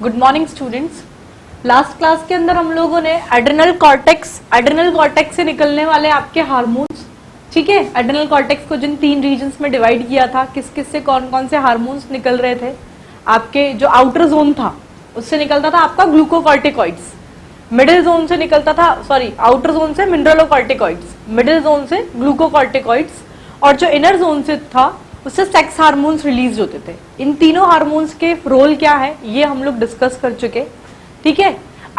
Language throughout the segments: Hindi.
Good morning students. Last class के अंदर हम लोगों ने एड्रेनल कॉर्टेक्स से निकलने वाले आपके हार्मोन्स, ठीक है, एड्रेनल कॉर्टेक्स को जिन 3 रीजन्स में डिवाइड किया था, किस किस से कौन कौन से हार्मोन्स निकल रहे थे। आपके जो आउटर जोन था उससे निकलता था आपका ग्लूकोकॉर्टिकॉइड्स, मिडिल जोन से निकलता था, सॉरी आउटर जोन से मिनरलोकॉर्टिकॉइड्स, मिडिल जोन से ग्लूकोकॉर्टिकॉइड्स, और जो इनर जोन से था उससे सेक्स हार्मोन्स रिलीज होते थे। इन तीनों हार्मोन्स के रोल क्या है ये हम लोग डिस्कस कर चुके, ठीक है।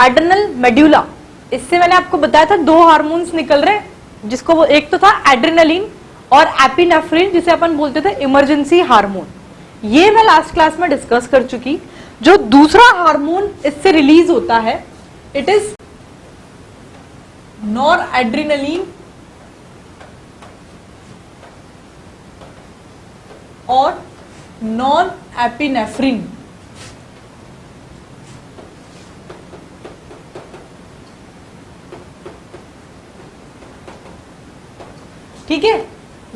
एड्रेनल मेड्यूला, इससे मैंने आपको बताया था 2 हार्मोन्स निकल रहे, जिसको वो एक तो था एड्रेनलिन और एपिनेफ्रिन, जिसे अपन बोलते थे इमरजेंसी हार्मोन। ये मैं लास्ट क्लास में डिस्कस कर चुकी। जो दूसरा हार्मोन इससे रिलीज होता है इट इज नॉर एड्रेनलिन और नॉन एपिनेफ्रिन। ठीक है,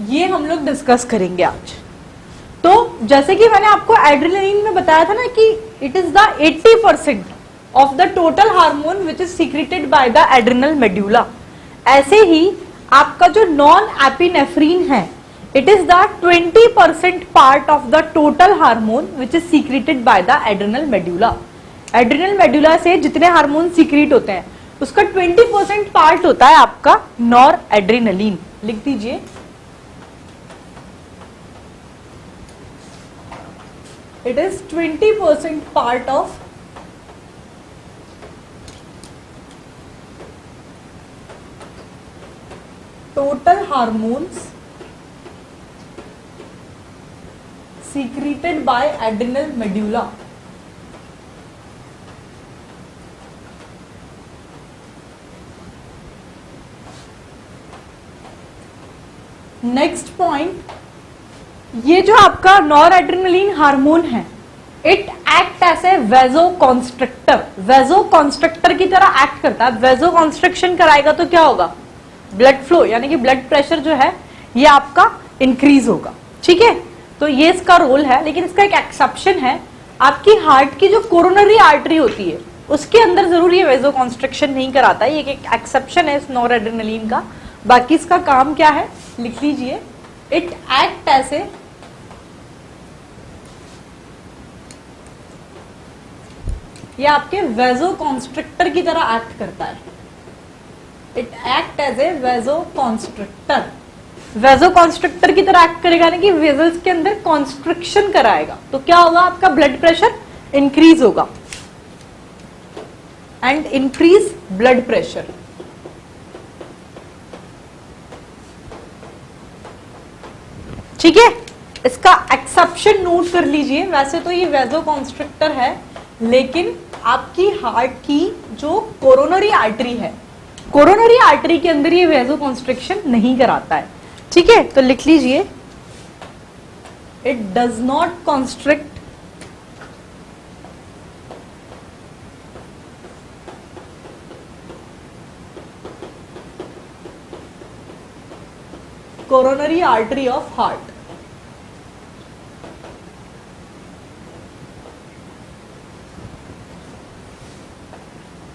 ये हम लोग डिस्कस करेंगे आज। तो जैसे कि मैंने आपको एड्रेनलिन में बताया था ना कि it is the 80% of the total hormone which is secreted by the adrenal medulla. ऐसे ही आपका जो नॉन एपिनेफ्रिन है it is the 20% part of the total hormone which is secreted by the adrenal medulla. Adrenal medulla से जितने हार्मोन सीक्रेट होते हैं उसका 20% पार्ट होता है आपका नॉर एड्रेनलिन। लिख दीजिए, it is 20% part of total hormones secreted by adrenal medulla. Next point, ये जो आपका नॉर एड्रेनलिन हार्मोन है इट एक्ट एज ए वेजोकॉन्स्ट्रिक्टर, वेजोकॉन्स्ट्रिक्टर की तरह एक्ट करता है। वेजोकॉन्स्ट्रिक्शन कराएगा तो क्या होगा, ब्लड फ्लो यानी कि ब्लड प्रेशर जो है ये आपका इंक्रीज होगा, ठीक है। तो ये इसका रोल है, लेकिन इसका एक एक्सेप्शन है। आपकी हार्ट की जो कोरोनरी आर्टरी होती है उसके अंदर जरूर ये वेजोकॉन्स्ट्रिक्शन नहीं कराता है, ये एक एक्सेप्शन है इस नॉर एड्रेनलिन का। बाकी इसका काम क्या है लिख लीजिए, इट एक्ट एज ए ये आपके वेजोकॉन्स्ट्रिक्टर की तरह एक्ट करता है। इट एक्ट एज ए वेजोकॉन्स्ट्रिक्टर, वेजोकॉन्स्ट्रिक्टर की तरह एक्ट करेगा, यानी कि वेजल्स के अंदर कॉन्स्ट्रिक्शन कराएगा। तो क्या होगा, आपका ब्लड प्रेशर इंक्रीज होगा एंड इंक्रीज ब्लड प्रेशर। ठीक है, इसका एक्सेप्शन नोट कर लीजिए। वैसे तो ये वेजोकॉन्स्ट्रिक्टर है, लेकिन आपकी हार्ट की जो कोरोनरी आर्टरी है, कोरोनरी आर्टरी के अंदर ये वेजोकॉन्स्ट्रिक्शन नहीं कराता है, ठीक है। तो लिख लीजिए, it does not constrict coronary artery of heart.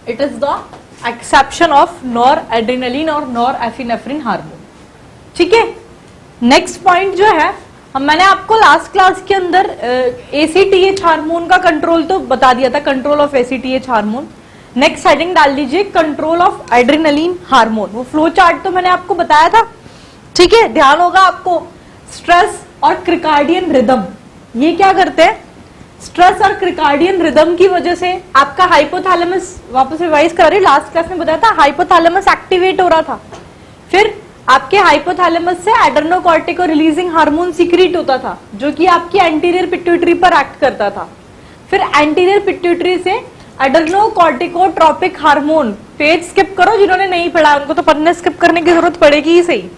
It is the exception of noradrenaline और norepinephrine हार्मोन, ठीक है। नेक्स्ट पॉइंट जो है, मैंने आपको लास्ट क्लास के अंदर ACTH हार्मोन का कंट्रोल तो बता दिया था, control of ACTH hormone. Next heading डाल लीजिए, कंट्रोल ऑफ एड्रेनलिन हार्मोन। वो फ्लो चार्ट तो मैंने आपको बताया था, ठीक है। ध्यान होगा आपको, स्ट्रेस और क्रिकार्डियन रिदम, ये क्या करते हैं, स्ट्रेस और क्रिकार्डियन रिदम की वजह से आपका हाइपोथैलेमस, वापस रिवाइज कर रही, लास्ट क्लास में बताया था हाइपोथैलेमस एक्टिवेट हो रहा था, फिर आपके हाइपोथैलेमस से एड्रेनोकॉर्टिको रिलीजिंग हार्मोन सीक्रेट होता था जो कि आपकी एंटीरियर पिट्यूटरी पर एक्ट करता था, फिर एंटीरियर पिट्यूटरी से एड्रेनोकॉर्टिकोट्रोपिक हार्मोन। पेज स्किप करो, जिन्होंने नहीं पढ़ा उनको तो पढ़ने स्किप करने की जरूरत पड़ेगी ही सही,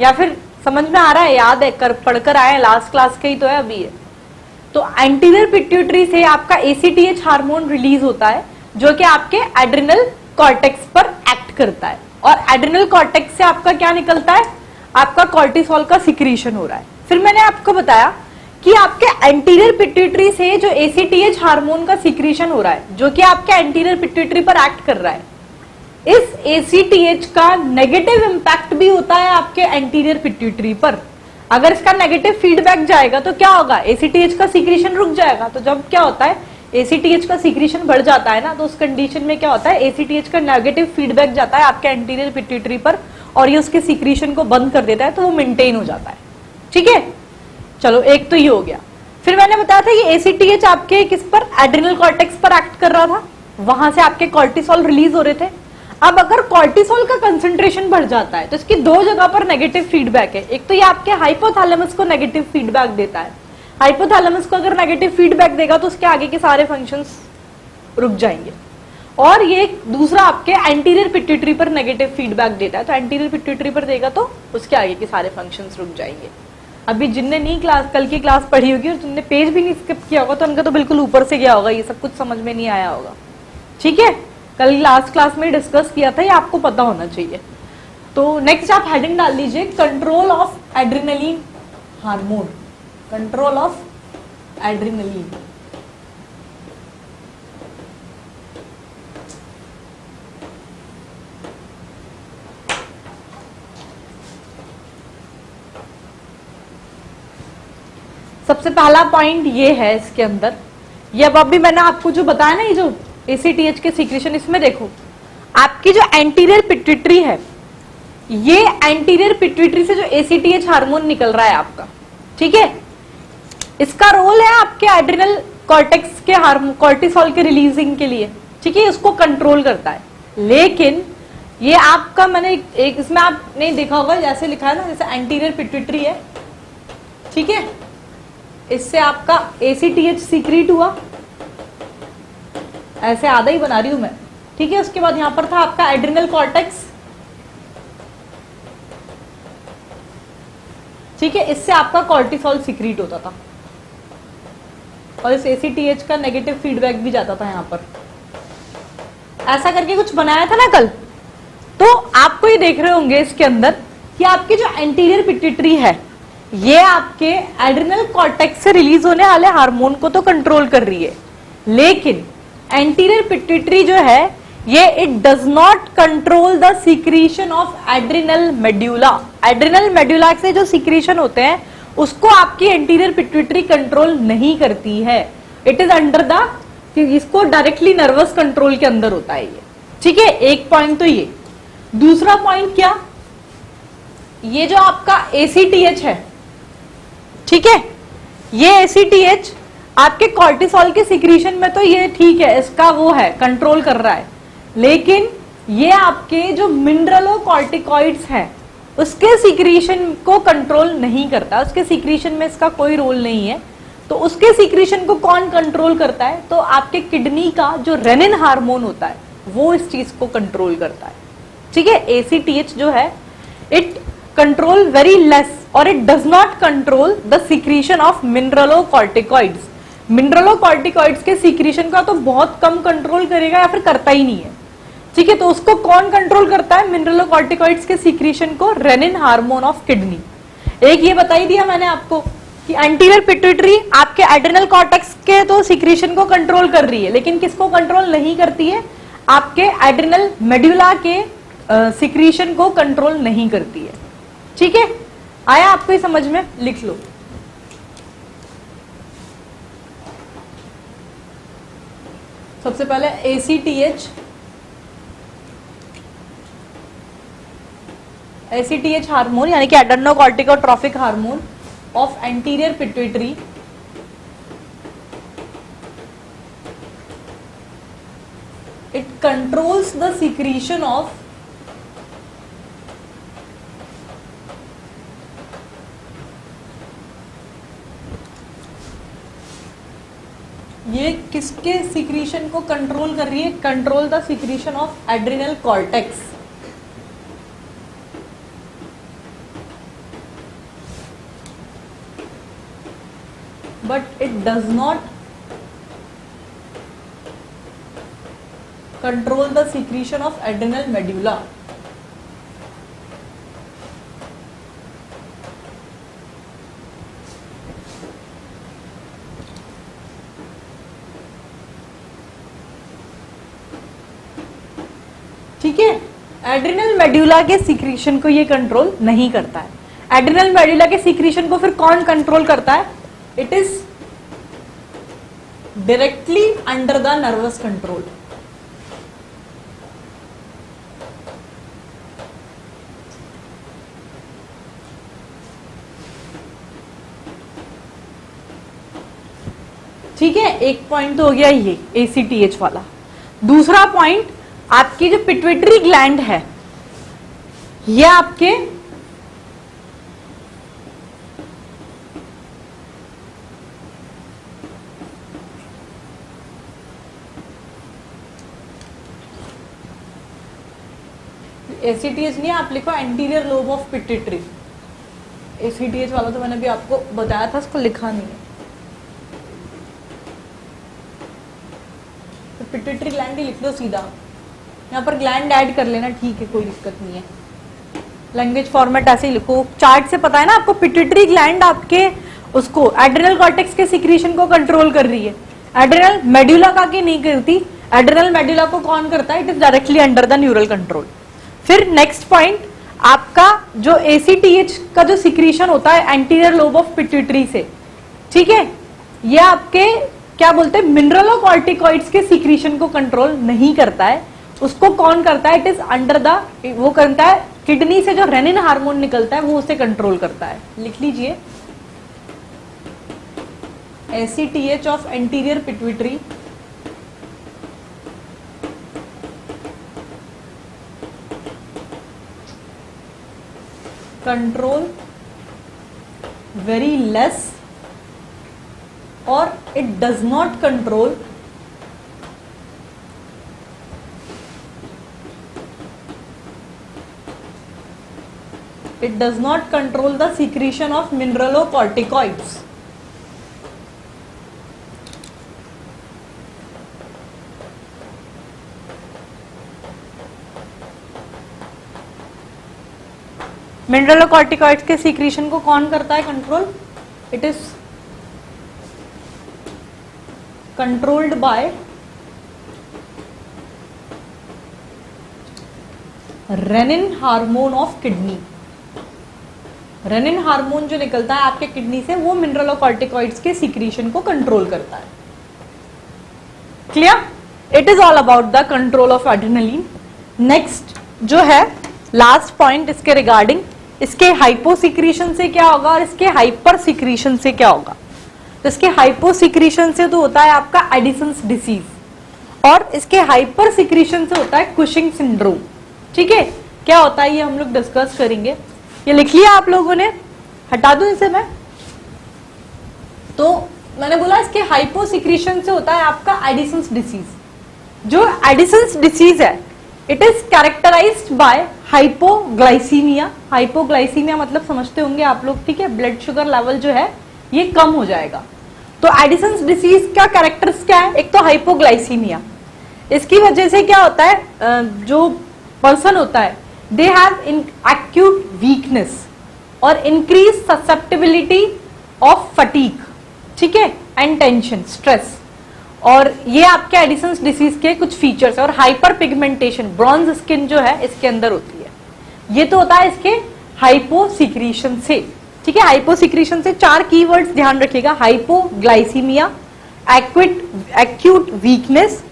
या फिर समझ में आ रहा है, याद है, कर पढ़कर आए, लास्ट क्लास के ही तो है अभी ये। तो एंटीरियर पिट्यूटरी से आपका ACTH हार्मोन रिलीज होता है जो कि आपके एड्रेनल कॉर्टेक्स पर एक्ट करता है, और एड्रेनल कॉर्टेक्स से आपका क्या निकलता है, आपका कॉर्टिसोल का सिक्रीशन हो रहा है। फिर मैंने आपको बताया कि आपके एंटीरियर पिट्यूटरी से जो एसीटीएच हार्मोन का सिक्रीशन हो रहा है, जो कि आपके एंटीरियर पिट्यूटरी पर एक्ट कर रहा है, इस एसीटीएच का नेगेटिव इंपैक्ट भी होता है आपके एंटीरियर पिट्यूटरी पर। अगर इसका नेगेटिव फीडबैक जाएगा तो क्या होगा, एसीटीएच का सिक्रीशन रुक जाएगा। तो जब क्या होता है, एसीटीएच का सिक्रीशन बढ़ जाता है ना, तो उस कंडीशन में क्या होता है, एसीटीएच का नेगेटिव फीडबैक जाता है आपके एंटीरियर पिट्यूटरी पर और ये उसके सिक्रीशन को बंद कर देता है, तो वो मेंटेन हो जाता है। ठीक है, चलो एक तो ये हो गया। फिर मैंने बताया था ये एसीटीएच आपके किस पर, एड्रिनल कॉर्टेक्स पर एक्ट कर रहा था, वहां से आपके कॉर्टिसोल रिलीज हो रहे थे। अब अगर कॉर्टिसोल का कंसंट्रेशन बढ़ जाता है तो इसकी दो जगह पर नेगेटिव फीडबैक है। एक तो ये आपके हाइपोथैलेमस को नेगेटिव फीडबैक देता है, हाइपोथैलेमस को अगर नेगेटिव फीडबैक देगा तो उसके आगे के सारे फंक्शंस रुक जाएंगे। और ये दूसरा आपके एंटीरियर पिट्यूटरी पर नेगेटिव फीडबैक देता है, तो एंटीरियर पिट्यूटरी पर देगा तो उसके आगे के सारे फंक्शंस रुक जाएंगे। अभी जिनने नहीं कल की क्लास पढ़ी होगी और जिनने पेज भी नहीं स्किप किया होगा तो उनका तो बिल्कुल ऊपर से गया होगा, ये सब कुछ समझ में नहीं आया होगा। ठीक है, कल लास्ट क्लास में डिस्कस किया था, ये आपको पता होना चाहिए। तो नेक्स्ट आप हेडिंग डाल लीजिए, control of adrenaline hormone, control of adrenaline. सबसे पहला पॉइंट ये है इसके अंदर, ये अब अभी मैंने आपको जो बताया ना, ये जो एसीटीएच के सीक्रेशन, इसमें देखो आपकी जो एंटीरियर पिट्यूटरी है, ये एंटीरियर पिट्यूटरी से जो एसीटीएच हार्मोन निकल रहा है आपका, ठीक है, इसका रोल है आपके एड्रिनल कॉर्टेक्स के हार्मोन कॉर्टिसोल के रिलीजिंग के लिए, ठीक है, उसको कंट्रोल करता है। लेकिन ये आपका मैंने एक इसमें आपने देखा होगा, जैसे लिखा है ना, जैसे एंटीरियर पिट्यूटरी है, ठीक है, इससे आपका एसीटीएच सीक्रेट हुआ, ऐसे आधा ही बना रही हूं मैं, ठीक है। उसके बाद यहां पर था आपका एड्रिनल कॉर्टेक्स, ठीक है, इससे आपका कॉर्टिसोल सीक्रेट होता था और इस एसीटीएच का नेगेटिव फीडबैक भी जाता था यहां पर। ऐसा करके कुछ बनाया था ना कल, तो आपको ये देख रहे होंगे इसके अंदर कि आपकी जो एंटीरियर पिट्यूटरी है, ये आपके एड्रिनल कॉर्टेक्स से रिलीज होने वाले हार्मोन को तो कंट्रोल कर रही है, लेकिन एंटीरियर पिट्यूटरी जो है ये it does not control the secretion of adrenal medulla. Adrenal medulla से जो सीक्रेशन होते हैं उसको आपकी एंटीरियर पिट्यूटरी कंट्रोल नहीं करती है। इट इज अंडर द, इसको डायरेक्टली नर्वस कंट्रोल के अंदर होता है ये, ठीक है। एक पॉइंट तो ये। दूसरा पॉइंट क्या, ये जो आपका एसीटीएच है, ठीक है, ये एसीटीएच आपके कॉर्टिसोल के सिक्रीशन में तो ये ठीक है, इसका वो है, कंट्रोल कर रहा है, लेकिन ये आपके जो मिनरलोकॉर्टिकॉइड्स हैं उसके सिक्रीशन को कंट्रोल नहीं करता, उसके सिक्रीशन में इसका कोई रोल नहीं है। तो उसके सिक्रीशन को कौन कंट्रोल करता है, तो आपके किडनी का जो रेनिन हार्मोन होता है वो इस चीज को कंट्रोल करता है, ठीक है। एसीटीएच जो है इट कंट्रोल वेरी लेस और it does not control the secretion of mineralocorticoids. Mineralocorticoids के सिक्रीशन का तो बहुत कम कंट्रोल करेगा या फिर करता ही नहीं है, ठीक है। तो उसको कौन कंट्रोल करता है, मिनरलोकॉर्टिकॉइड्स के सिक्रीशन को रेनिन हार्मोन ऑफ किडनी। एक ये बता ही दिया मैंने आपको कि एंटीरियर पिट्यूटरी आपके एड्रिनल कॉर्टेक्स के तो सिक्रीशन को कंट्रोल कर रही है, लेकिन किसको कंट्रोल नहीं करती है, आपके एड्रिनल मेड्यूला के सिक्रीशन को कंट्रोल नहीं करती है, ठीक है। आया आपको ये समझ में, लिख लो। सबसे पहले एसीटीएच, एसीटीएच हार्मोन यानी कि adrenocorticotrophic hormone of anterior pituitary it controls the secretion of ये किसके सिक्रीशन को कंट्रोल कर रही है, control the secretion of adrenal cortex. But it does not control the secretion of adrenal medulla. ठीक है। एड्रिनल मेड्यूला के सीक्रेशन को ये कंट्रोल नहीं करता है। एड्रिनल मेड्यूला के सीक्रेशन को फिर कौन कंट्रोल करता है? It is directly under the nervous control. ठीक है, एक पॉइंट तो हो गया ये ACTH वाला। दूसरा पॉइंट, आपकी जो पिट्यूटरी ग्लैंड है ये आपके ACTH नहीं, आप लिखो anterior lobe of pituitary. ACTH वाला तो मैंने भी आपको बताया था, उसको लिखा नहीं है। तो पिट्यूटरी ग्लैंड ही लिख लो सीधा, यहाँ पर ग्लैंड ऐड कर लेना, ठीक है, कोई दिक्कत नहीं है। लैंग्वेज फॉर्मेट ऐसे ही लिखो, चार्ट से पता है ना आपको। पिट्यूटरी ग्लैंड आपके उसको एड्रिनल कॉर्टेक्स के सिक्रीशन को कंट्रोल कर रही है, एड्रिनल मेड्यूला का की नहीं करती। एड्रिनल मेड्यूला को कौन करता है? It is directly under the neural control. फिर नेक्स्ट पॉइंट, आपका जो ACTH का जो सिक्रीशन होता है एंटीरियर लोब ऑफ पिट्यूटरी से, ठीक है, ये आपके क्या बोलते हैं, मिनरलोकॉर्टिकॉइड्स के सिक्रीशन को कंट्रोल नहीं करता है। उसको कौन करता है? इट इज अंडर द, वो करता है किडनी से जो रेनिन हार्मोन निकलता है वो उसे कंट्रोल करता है। लिख लीजिए, ACTH of anterior pituitary control very less, or it does not control the secretion of mineralocorticoids. Mineralocorticoids के सीक्रेशन को कौन करता है control? It is controlled by renin hormone of kidney. Renin hormone जो निकलता है आपके किडनी से वो मिनरलोकॉर्टिकॉइड्स के सीक्रेशन को कंट्रोल करता है। Clear? It is all about the control of adrenaline. Next जो है लास्ट पॉइंट इसके रिगार्डिंग, इसके हाइपो सिक्रीशन से क्या होगा और इसके हाइपर सिक्रीशन से क्या होगा। तो इसके हाइपो सिक्रीशन से तो होता है आपका एडिसन्स डिसीज, और इसके हाइपर सिक्रीशन से होता है कुशिंग सिंड्रोम। ठीक है, क्या होता है ये हम लोग डिस्कस करेंगे। ये लिख लिया आप लोगों ने? हटा दूं इसे मैं? तो मैंने बोला इसके हाइपो सिक्रीशन से होता है आपका एडिसन्स डिसीज। जो एडिसन्स डिसीज है it is characterised by hypoglycaemia. Hypoglycaemia मतलब समझते होंगे आप लोग, ठीक है, ब्लड शुगर लेवल जो है ये कम हो जाएगा। तो एडिसन्स डिसीज का कैरेक्टर्स क्या है? एक तो हाइपोग्लाइसीमिया, इसकी वजह से क्या होता है, जो पर्सन होता है they have in acute weakness और इंक्रीज ससेप्टेबिलिटी ऑफ फटीग, ठीक है, एंड टेंशन, स्ट्रेस। और ये आपके एडिसन्स डिसीज के कुछ फीचर्स है। और हाइपर पिगमेंटेशन, ब्रॉन्ज स्किन जो है इसके अंदर होती है, ये तो होता है इसके हाइपोसिक्रीशन से। ठीक है, हाइपोसिक्रीशन से 4 कीवर्ड्स ध्यान रखिएगा: hypoglycaemia, acute weakness,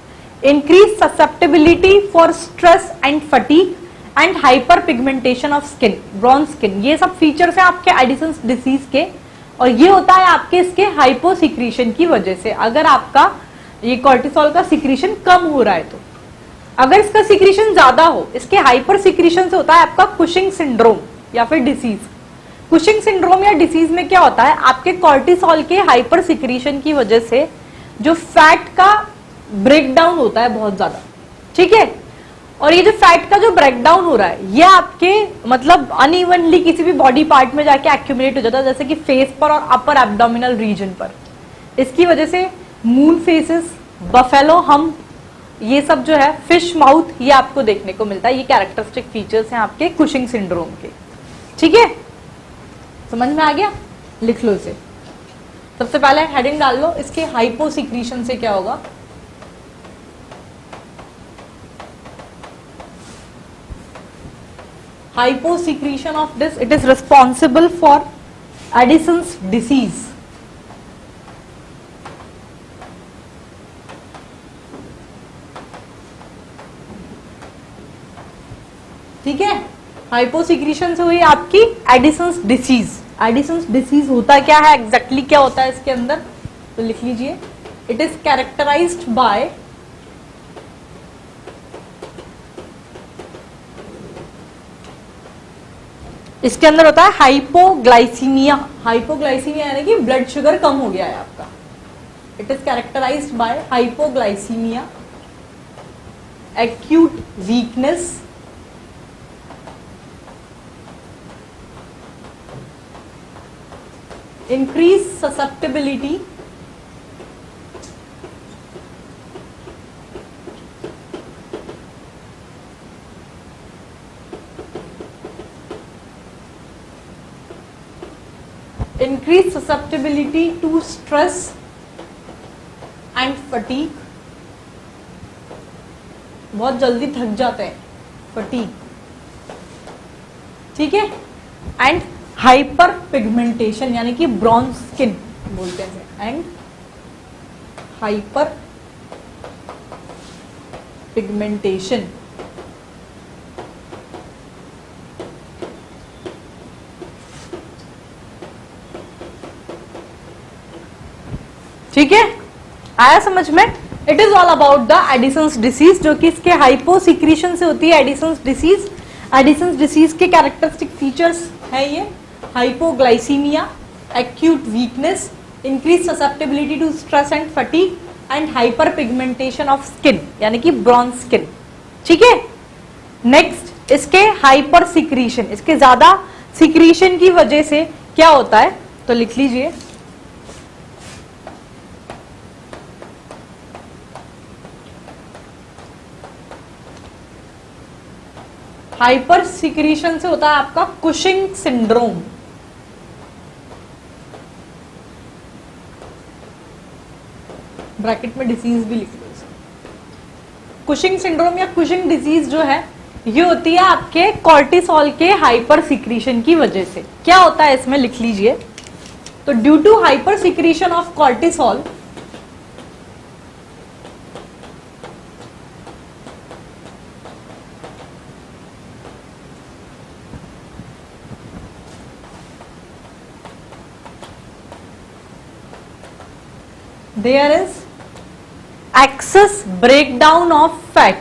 increase susceptibility for stress and fatigue, and hyperpigmentation of skin, bronze skin. ये सब फीचर्स है आपके एडिसन्स डिसीज के, और ये होता है आपके इसके हाइपोसिक्रीशन की वजह से। अगर आपका ये कॉर्टिसोल का सिक्रीशन कम हो रहा है तो, अगर इसका सिक्रीशन ज्यादा हो, इसके हाइपर सिक्रीशन से होता है आपका कुशिंग सिंड्रोम या फिर डिसीज। कुशिंग सिंड्रोम या डिसीज में क्या होता है, आपके कॉर्टिसोल के हाइपर सिक्रीशन की वजह से जो फैट का ब्रेकडाउन होता है बहुत ज्यादा, ठीक है, और ये जो फैट का जो ब्रेकडाउन हो रहा है ये आपके मतलब अनइवनली किसी भी बॉडी पार्ट में जाके एक्यूमुलेट हो जाता है, जैसे कि फेस पर और अपर एब्डोमिनल रीजन पर। इसकी वजह से मून फेसेस, बफेलो हम, ये सब जो है, फिश माउथ, ये आपको देखने को मिलता है। ये कैरेक्टरिस्टिक फीचर्स हैं आपके कुशिंग सिंड्रोम के। ठीक है, समझ में आ गया? लिख लो इसे। सबसे पहले हेडिंग डाल लो, इसके हाइपोसिक्रीशन से क्या होगा। hyposecretion of this, it is responsible for Addison's disease. ठीक है, हाइपोसिक्रीशन से हुई आपकी एडिसन्स डिसीज. एडिसन्स डिसीज होता क्या है, एग्जैक्टली क्या होता है इसके अंदर, तो लिख लीजिए. इट इज कैरेक्टराइज्ड बाय इसके अंदर होता है हाइपोग्लाइसीमिया. हाइपोग्लाइसीमिया यानी कि ब्लड शुगर कम हो गया है आपका. It is characterised by hypoglycaemia, acute weakness, increase susceptibility, increase susceptibility to stress and fatigue. बहुत जल्दी थक जाते हैं, fatigue. ठीक है, एंड हाइपर पिगमेंटेशन यानी कि ब्रॉन्ज स्किन बोलते हैं, एंड हाइपर पिगमेंटेशन. ठीक है, आया समझ में. It is all about the Addison's disease, जो कि इसके हाइपोसिक्रीशन से होती है एडिसन्स डिसीज. एडिसन्स डिसीज के कैरेक्टरिस्टिक फीचर्स है ये hypoglycaemia, acute weakness, increase susceptibility to stress and fatigue, and hyperpigmentation of skin यानी कि ब्रॉन्ज स्किन. ठीक है, नेक्स्ट इसके हाइपर सिक्रीशन, इसके ज्यादा सिक्रीशन की वजह से क्या होता है, तो लिख लीजिए. हाइपर सिक्रीशन से होता है आपका कुशिंग सिंड्रोम. ब्रैकेट में डिसीज भी लिख लो. कुशिंग सिंड्रोम या कुशिंग डिजीज जो है ये होती है आपके कॉर्टिसोल के हाइपर सिक्रीशन की वजह से. क्या होता है इसमें, लिख लीजिए. तो due to hypersecretion of cortisol, there is excess breakdown of fat.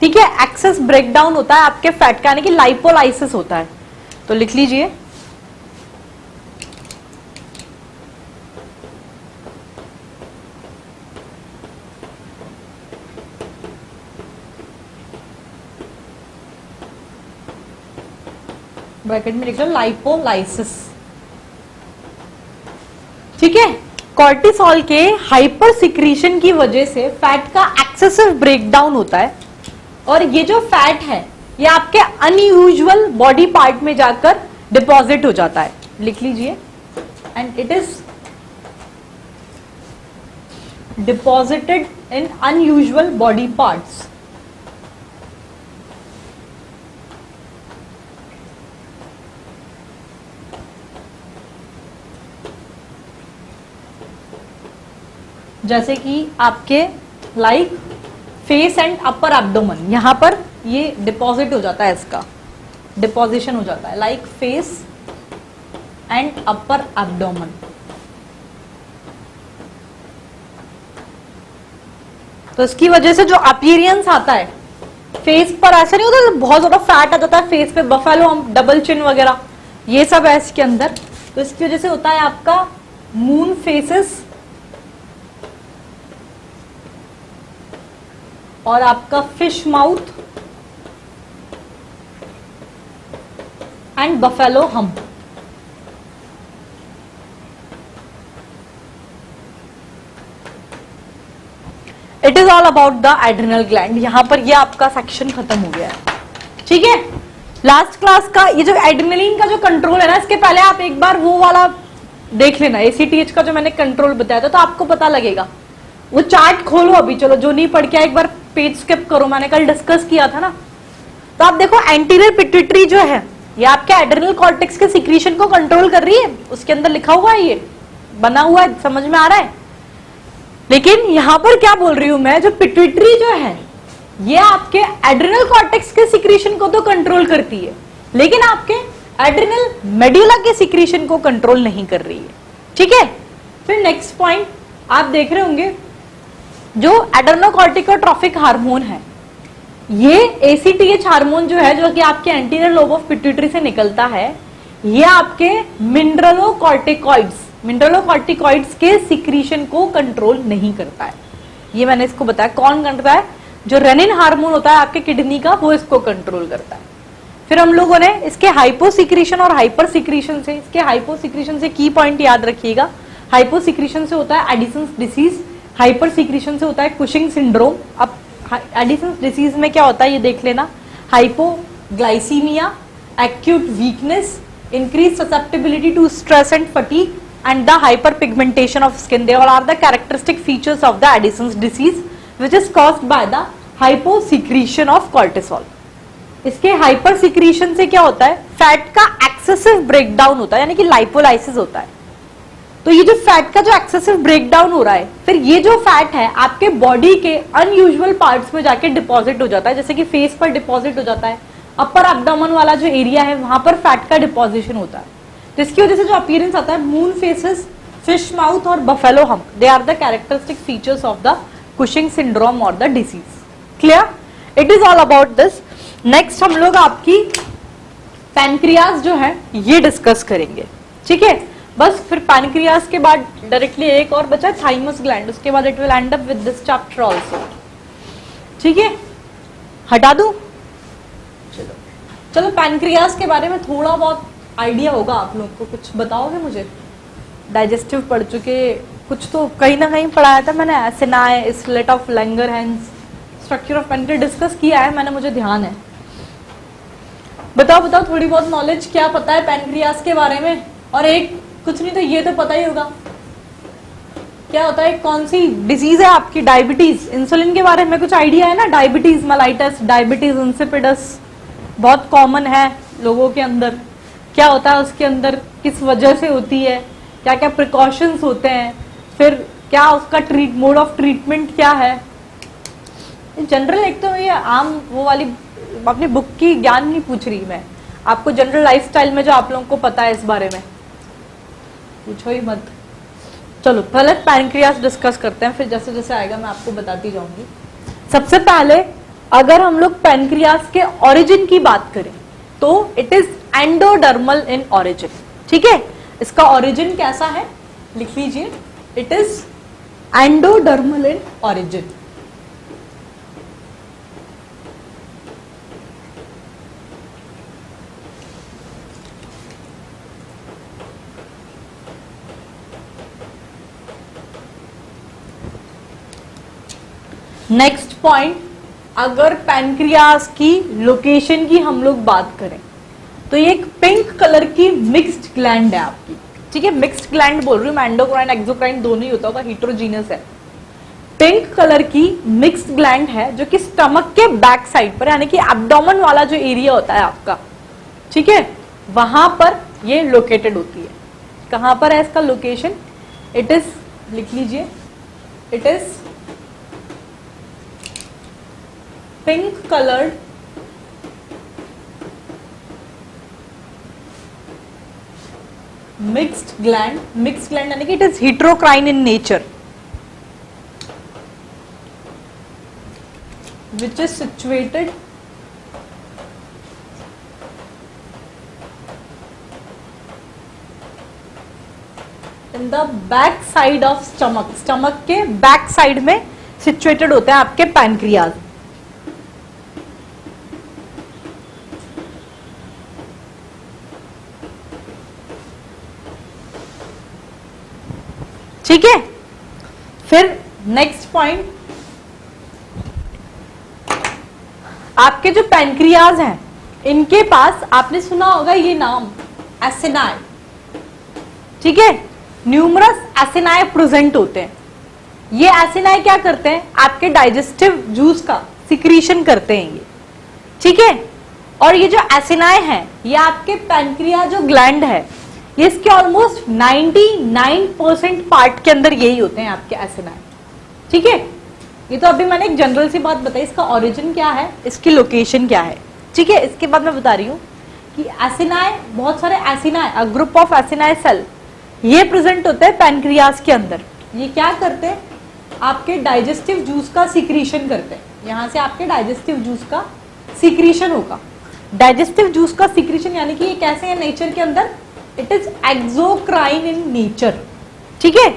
ठीक है, एक्सेस ब्रेकडाउन होता है आपके फैट का यानी कि लाइपोलाइसिस होता है. तो लिख लीजिए ब्रैकेट में लिख लो लाइपोलाइसिस. ठीक है, कॉर्टिसोल के हाइपर सिक्रीशन की वजह से फैट का एक्सेसिव ब्रेकडाउन होता है, और ये जो फैट है ये आपके अनयूजुअल बॉडी पार्ट में जाकर डिपॉजिट हो जाता है. लिख लीजिए, and it is deposited in unusual body parts. जैसे कि आपके like face and upper abdomen, यहां पर ये डिपॉजिट हो जाता है, इसका डिपॉजिशन हो जाता है like face and upper abdomen. तो इसकी वजह से जो अपीयरेंस आता है फेस पर, ऐसा नहीं होता बहुत ज्यादा फैट आ जाता है फेस पे, बफेलो हम डबल चिन वगैरह ये सब है इसके अंदर. तो इसकी वजह से होता है आपका मून फेसेस और आपका fish mouth and buffalo hump. It is all about the adrenal gland. यहां पर ये आपका सेक्शन खत्म हो गया है. ठीक है, लास्ट क्लास का ये जो एड्रिनलिन का जो कंट्रोल है ना, इसके पहले आप एक बार वो वाला देख लेना, एसीटीएच का जो मैंने कंट्रोल बताया था, तो आपको पता लगेगा. वो चार्ट खोलो अभी, चलो जो नहीं पढ़ के एक बार पेज स्किप करो, मैंने कल डिस्कस किया था ना. तो आप देखो एंटीरियर पिट्यूटरी जो है ये आपके एड्रिनल कॉर्टेक्स के सिक्रीशन को कंट्रोल कर रही है, उसके अंदर लिखा हुआ है, ये बना हुआ है, समझ में आ रहा है। लेकिन यहां पर क्या बोल रही हूं मैं, जो पिट्यूटरी जो है ये आपके एड्रिनल कॉर्टेक्स के सिक्रीशन को तो कंट्रोल करती है, लेकिन आपके एड्रिनल मेडुला के सिक्रीशन को कंट्रोल नहीं कर रही है, ठीक है। फिर नेक्स्ट पॉइंट आप देख रहे होंगे, जो एड्रेनोकॉर्टिकोट्रॉफिक हार्मोन है, ये एसीटीएच हार्मोन जो है, जो कि आपके एंटीरियर लोब ऑफ पिट्यूटरी से निकलता है, ये आपके मिनरलोकॉर्टिकॉइड्स के सिक्रीशन को कंट्रोल नहीं करता है। ये मैंने इसको बताया, कौन करता है, जो रेनिन हार्मोन होता है आपके किडनी का, वो इसको कंट्रोल करता है। फिर हम लोगों ने इसके हाइपोसिक्रीशन और हाइपर सिक्रीशन से, इसके हाइपोसिक्रीशन से की पॉइंट याद रखिएगा, हाइपोसिक्रीशन से होता है एडिसन्स डिसीज, हाइपर सिक्रीशन से होता है कुशिंग सिंड्रोम। अब एडिसन्स डिसीज में क्या होता है ये देख लेना, hypoglycaemia, acute weakness, increase susceptibility to stress and fatigue and the hyperpigmentation of skin. They all are the characteristic features of the Addison's disease, which is caused by the hyposecretion of cortisol. इसके हाइपर सिक्रीशन से क्या होता है, फैट का एक्सेसिव ब्रेकडाउन होता है, यानी कि लाइपोलाइसिस होता है। तो ये जो फैट का जो एक्सेसिव ब्रेकडाउन हो रहा है, फिर ये जो फैट है आपके बॉडी के अनयूजुअल पार्ट्स में जाके डिपॉजिट हो जाता है, जैसे कि फेस पर डिपॉजिट हो जाता है, अपर एब्डोमेन वाला जो एरिया है वहां पर फैट का डिपॉजिशन होता है। तो इसकी वजह से जो अपीयरेंस आता है, मून फेसेस, फिश माउथ और buffalo hump, they are the characteristic features of the Cushing syndrome और the disease. Clear, it is all about this. Next हम लोग आपकी पैनक्रियाज जो है ये डिस्कस करेंगे, ठीक है। बस फिर पैनक्रियाज के बाद डायरेक्टली एक और बचा थाइमस ग्लैंड, उसके बाद it will and up with this chapter also, ठीक है। हटा दूं, चलो चलो पैनक्रियाज के बारे में थोड़ा बहुत आइडिया होगा आप लोगों को, कुछ बताओगे मुझे? डाइजेस्टिव पढ़ चुके, कुछ तो कहीं ना कहीं पढ़ाया था मैंने, acini, slit of Langerhans, structure of pancreas discuss किया है मैंने, मुझे ध्यान है। बताओ बताओ थोड़ी बहुत नॉलेज क्या पता है पैनक्रियाज के बारे में। और एक कुछ नहीं तो ये तो पता ही होगा, क्या होता है, कौन सी डिजीज है आपकी, डायबिटीज। इंसुलिन के बारे में कुछ आइडिया है ना, डायबिटीज मेलाइटस, डायबिटीज इंसिपिडस बहुत कॉमन है लोगों के अंदर। क्या होता है उसके अंदर, किस वजह से होती है, क्या क्या प्रिकॉशंस होते हैं, फिर क्या उसका मोड ऑफ ट्रीटमेंट क्या है। जनरल एक तो ये आम वो वाली अपनी बुक की ज्ञान नहीं पूछ रही मैं, आपको जनरल लाइफस्टाइल में जो आप लोगों को पता है इस बारे में पूछो ही मत। चलो पहले पैनक्रियाज डिस्कस करते हैं, फिर जैसे जैसे आएगा मैं आपको बताती जाऊंगी। सबसे पहले अगर हम लोग पैनक्रियाज के ओरिजिन की बात करें तो it is endodermal in origin, ठीक है। इसका ओरिजिन कैसा है लिख लीजिए, it is endodermal in origin. Next point, अगर पैनक्रियाज की लोकेशन की हम लोग बात करें तो ये एक पिंक कलर की मिक्स्ड ग्लैंड है आपकी, ठीक है। मिक्स्ड ग्लैंड बोल रही हूँ मैं, एंडोक्राइन एक्सोक्राइन दोनों ही होता होगा, हिट्रोजीनस है। पिंक कलर की मिक्स्ड ग्लैंड है जो कि स्टमक के बैक साइड पर, यानी कि एब्डोमेन वाला जो एरिया होता है आपका, ठीक है, वहां पर ये लोकेटेड होती है। कहां पर है इसका लोकेशन, इट इज, लिख लीजिए, it is pink coloured mixed gland यानी कि it is heterocrine in nature, which is situated in the back side of stomach, stomach के बैक साइड में सिचुएटेड होते हैं आपके पैनक्रियाज। ठीक है। फिर नेक्स्ट पॉइंट, आपके जो पैनक्रियाज हैं इनके पास आपने सुना होगा ये नाम एसिनाई, ठीक है, न्यूमरस एसिनाई प्रेजेंट होते हैं। ये एसिनाई क्या करते हैं, आपके डाइजेस्टिव जूस का सिक्रीशन करते हैं ये, ठीक है। और ये जो एसिनाई है ये आपके पैनक्रिया जो ग्लैंड है ये इसके ऑलमोस्ट 99% पार्ट के अंदर यही होते हैं आपके एसिनाई, ठीक है। ये तो अभी मैंने एक जनरल सी बात बताई, इसका ओरिजिन क्या है, इसकी लोकेशन क्या है, ठीक है। इसके बाद मैं बता रही हूँ कि एसिनाई, बहुत सारे acini, group of acini cell ये प्रेजेंट होते हैं पैनक्रियाज के अंदर। ये क्या करते हैं, आपके डाइजेस्टिव जूस का सिक्रीशन करते हैं, यहाँ से आपके डाइजेस्टिव जूस का सिक्रीशन होगा। डाइजेस्टिव जूस का सिक्रीशन यानी कि ये कैसे है नेचर के अंदर, it is exocrine in nature, ठीक है।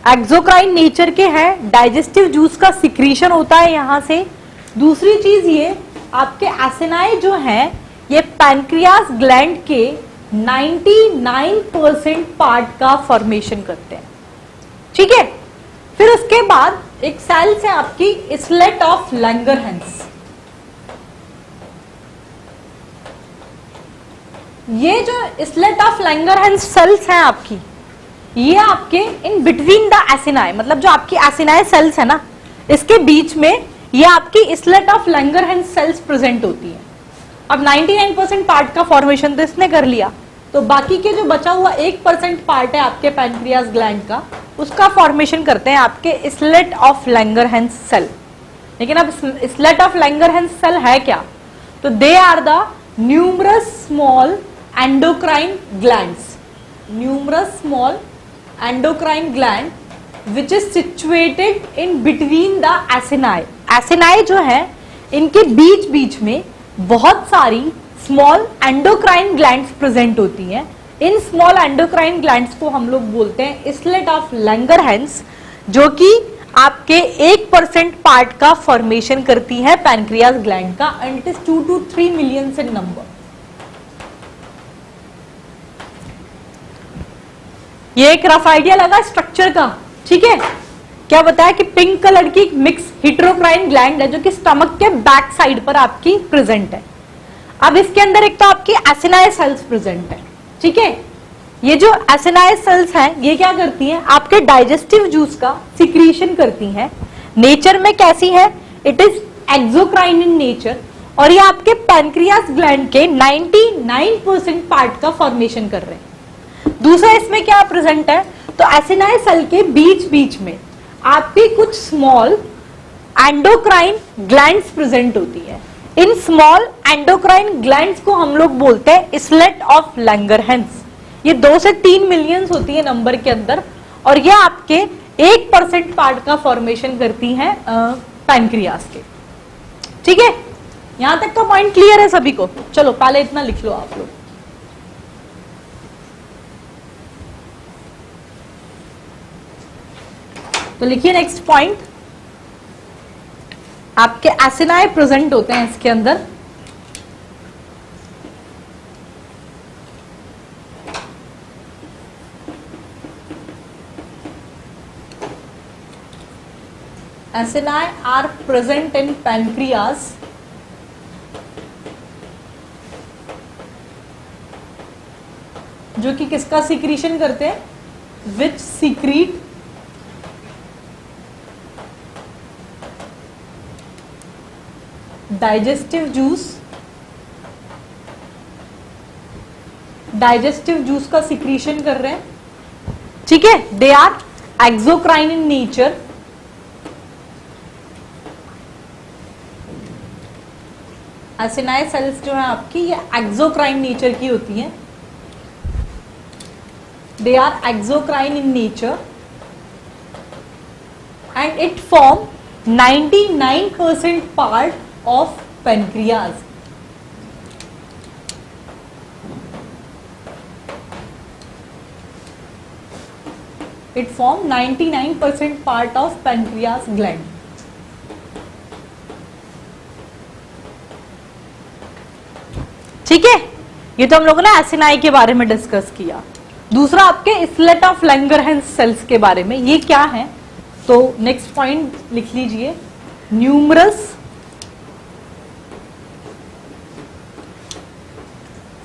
एक्सोक्राइन नेचर के हैं, डाइजेस्टिव जूस का सिक्रीशन होता है यहाँ से। दूसरी चीज ये आपके एसिनाई जो हैं ये पैनक्रियास ग्लैंड के 99% पार्ट का फॉर्मेशन करते हैं, ठीक है। फिर उसके बाद एक सेल्स है आपकी इसलेट ऑफ लैंगरहैंस। ये जो इसलेट ऑफ लैंगरहैंस सेल्स हैं आपकी, ये आपके इन बिटवीन द एसिनाई, मतलब जो आपकी एसिनाई सेल्स है ना इसके बीच में ये आपकी इसलेट ऑफ लैंगरहैंस सेल्स प्रेजेंट होती है। अब 99% पार्ट का फॉर्मेशन तो इसने कर लिया, तो बाकी के जो बचा हुआ 1% पार्ट है आपके पैनक्रियास ग्लैंड का, उसका फॉर्मेशन करते हैं आपके इसलेट ऑफ लैंगरहैंस सेल। लेकिन अब इसलेट ऑफ लैंगरहैंस सेल है क्या, तो they are the numerous small endocrine glands, numerous small endocrine gland which is situated in between the acini. Acini जो है इनके बीच बीच में बहुत सारी स्मॉल एंडोक्राइन ग्लैंड्स प्रेजेंट होती हैं। इन स्मॉल एंडोक्राइन ग्लैंड्स को हम लोग बोलते हैं इसलेट ऑफ लैंगरहैंस, जो कि आपके 1% पार्ट का फॉर्मेशन करती है पैनक्रियास ग्लैंड का, and it is 2 to 3 millions in number. ये एक रफ आइडिया लगा स्ट्रक्चर का, ठीक है। क्या बताया कि पिंक कलर की मिक्स हिट्रोक्राइन ग्लैंड है जो कि स्टमक के बैक साइड पर आपकी प्रेजेंट है। अब इसके अंदर एक तो आपकी एसिनाई सेल्स प्रेजेंट है, ठीक है। ये जो एसिनाई सेल्स हैं ये क्या करती हैं, आपके डाइजेस्टिव जूस का सिक्रीशन करती हैं। नेचर में कैसी है, it is exocrine in nature, और ये आपके पैनक्रियास ग्लैंड के 99% पार्ट का फॉर्मेशन कर रहे हैं। दूसरा इसमें क्या प्रेजेंट है, तो एसिनाई सेल के बीच बीच में आपकी कुछ स्मॉल एंडोक्राइन ग्लैंड्स प्रेजेंट होती है। इन स्मॉल एंडोक्राइन ग्लैंड्स को हम लोग बोलते हैं इसलेट ऑफ लैंगरहैंस। ये 2 से 3 मिलियंस होती है नंबर के अंदर, और ये आपके 1% पार्ट का फॉर्मेशन करती हैं पैनक्रियास के, ठीक है। यहां तक का पॉइंट क्लियर है सभी को? चलो पहले इतना लिख लो आप लोग। तो लिखिए नेक्स्ट पॉइंट, आपके एसिनाई प्रेजेंट होते हैं इसके अंदर। Acini are present in pancreas जो कि किसका सिक्रीशन करते हैं, which secrete digestive juice, digestive juice का सिक्रीशन कर रहे हैं, ठीक है। They are exocrine in nature, acini cells जो है आपकी ये एक्सोक्राइन नेचर की होती हैं। They are exocrine in nature and it form 99% part of pancreas. It form 99% part of pancreas gland. ठीक है, ये तो हम लोगों ने एसिनाई के बारे में डिस्कस किया। दूसरा आपके इसलेट ऑफ लैंगरहैंस सेल्स के बारे में, ये क्या है, तो नेक्स्ट पॉइंट लिख लीजिए, numerous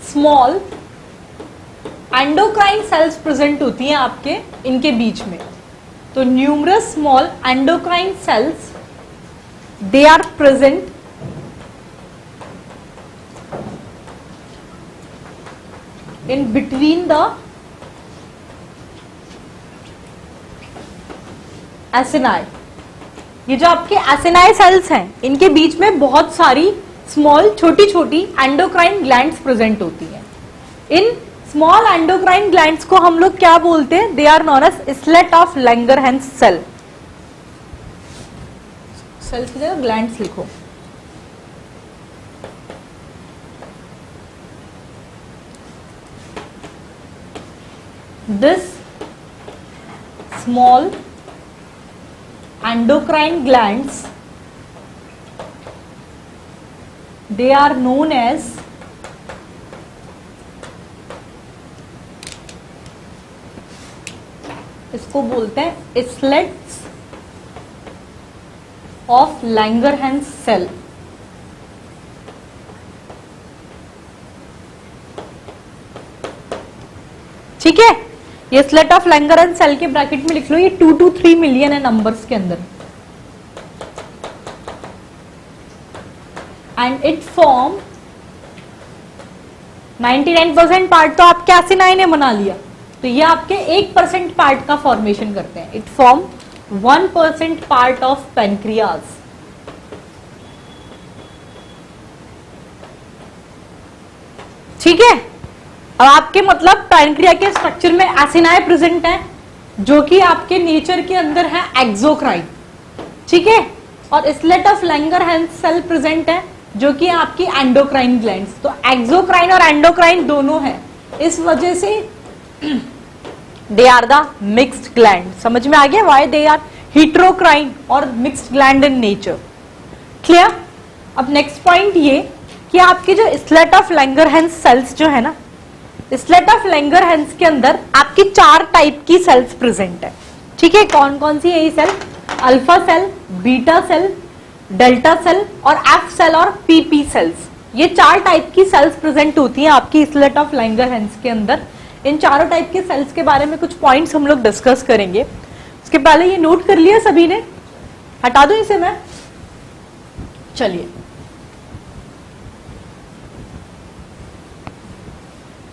small endocrine cells present होती हैं आपके इनके बीच में। तो numerous small endocrine cells, they are present in between the acini. ये जो आपके एसिनाई सेल्स हैं, इनके बीच में बहुत सारी स्मॉल छोटी छोटी एंडोक्राइन ग्लैंड्स प्रेजेंट होती हैं। इन स्मॉल एंडोक्राइन ग्लैंड्स को हम लोग क्या बोलते हैं? They are known as islet of Langerhans cell. Cells की जगह ग्लैंड्स लिखो। This small endocrine glands, they are known as इसको बोलते हैं islets of Langerhans cell। ठीक है, ये स्लेट ऑफ लैंगरहैंस सेल के ब्रैकेट में लिख लो, ये 2 to 3 मिलियन है नंबर्स के अंदर। एंड इट फॉर्म 99% पार्ट तो आपके एसिनाई ने बना लिया, तो ये आपके 1% पार्ट का फॉर्मेशन करते हैं। It form 1% part of pancreas. ठीक है, अब आपके मतलब पैनक्रिया के स्ट्रक्चर में एसिनाई प्रेजेंट है, जो कि आपके नेचर के अंदर है एक्सोक्राइन। ठीक है, और islet of Langerhans cell present है, जो कि आपकी एंडोक्राइन ग्लैंड्स। तो एक्सोक्राइन और एंडोक्राइन दोनों है, इस वजह से they are the mixed gland. समझ में आ गया वाई दे आर हेटेरोक्राइन और mixed gland in nature. Clear? अब नेक्स्ट पॉइंट ये कि आपके जो स्लेट ऑफ लैंगरहैंस सेल्स जो है ना, स्लेट ऑफ लैंगरहैंस के अंदर आपकी 4 टाइप की सेल्स प्रेजेंट है। ठीक है, कौन कौन सी है ये cell? Alpha cell, beta cell, delta cell और एफ सेल और पीपी सेल्स। ये 4 टाइप की सेल्स प्रेजेंट होती हैं आपकी स्लेट ऑफ लैंगरहैंस के अंदर। इन चारों टाइप के सेल्स के बारे में कुछ पॉइंट्स हम लोग डिस्कस करेंगे। उसके पहले ये नोट कर लिया सभी ने? हटा दो इसे मैं। चलिए,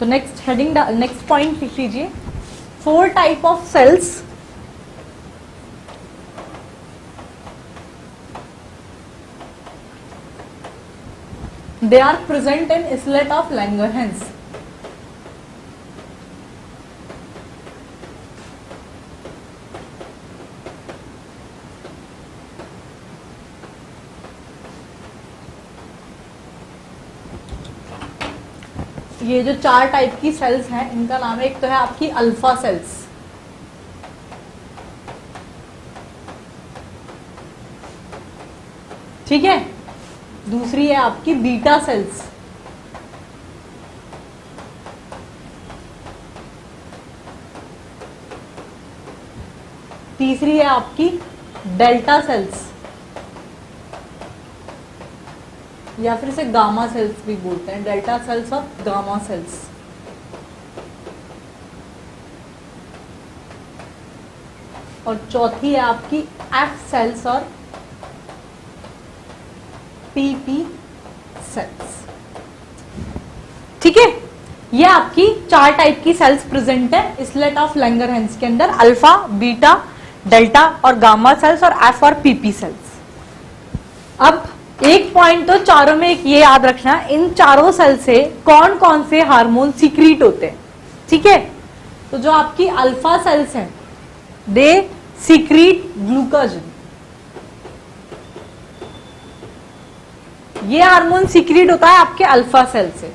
तो नेक्स्ट हेडिंग, नेक्स्ट पॉइंट लिख लीजिए। 4 type of cells they are present in islet of Langerhans. ये जो 4 टाइप की सेल्स हैं, इनका नाम है, एक तो है आपकी अल्फा सेल्स, ठीक है, दूसरी है आपकी बीटा सेल्स, तीसरी है आपकी डेल्टा सेल्स या फिर इसे गामा सेल्स भी बोलते हैं, डेल्टा सेल्स और गामा सेल्स। और चौथी है आपकी एफ सेल्स और पीपी सेल्स। ठीक है, ये आपकी 4 टाइप की सेल्स प्रेजेंट है स्लेट ऑफ लैंगरहैंस के अंदर, अल्फा, बीटा, डेल्टा और गामा सेल्स और एफ और पीपी सेल्स। अब एक पॉइंट तो चारों में एक ये याद रखना, इन चारों सेल से कौन कौन से हार्मोन सीक्रीट होते हैं। ठीक है, तो जो आपकी अल्फा सेल्स हैं, दे सीक्रीट ग्लूकागन, ये हार्मोन सीक्रीट होता है आपके अल्फा सेल से।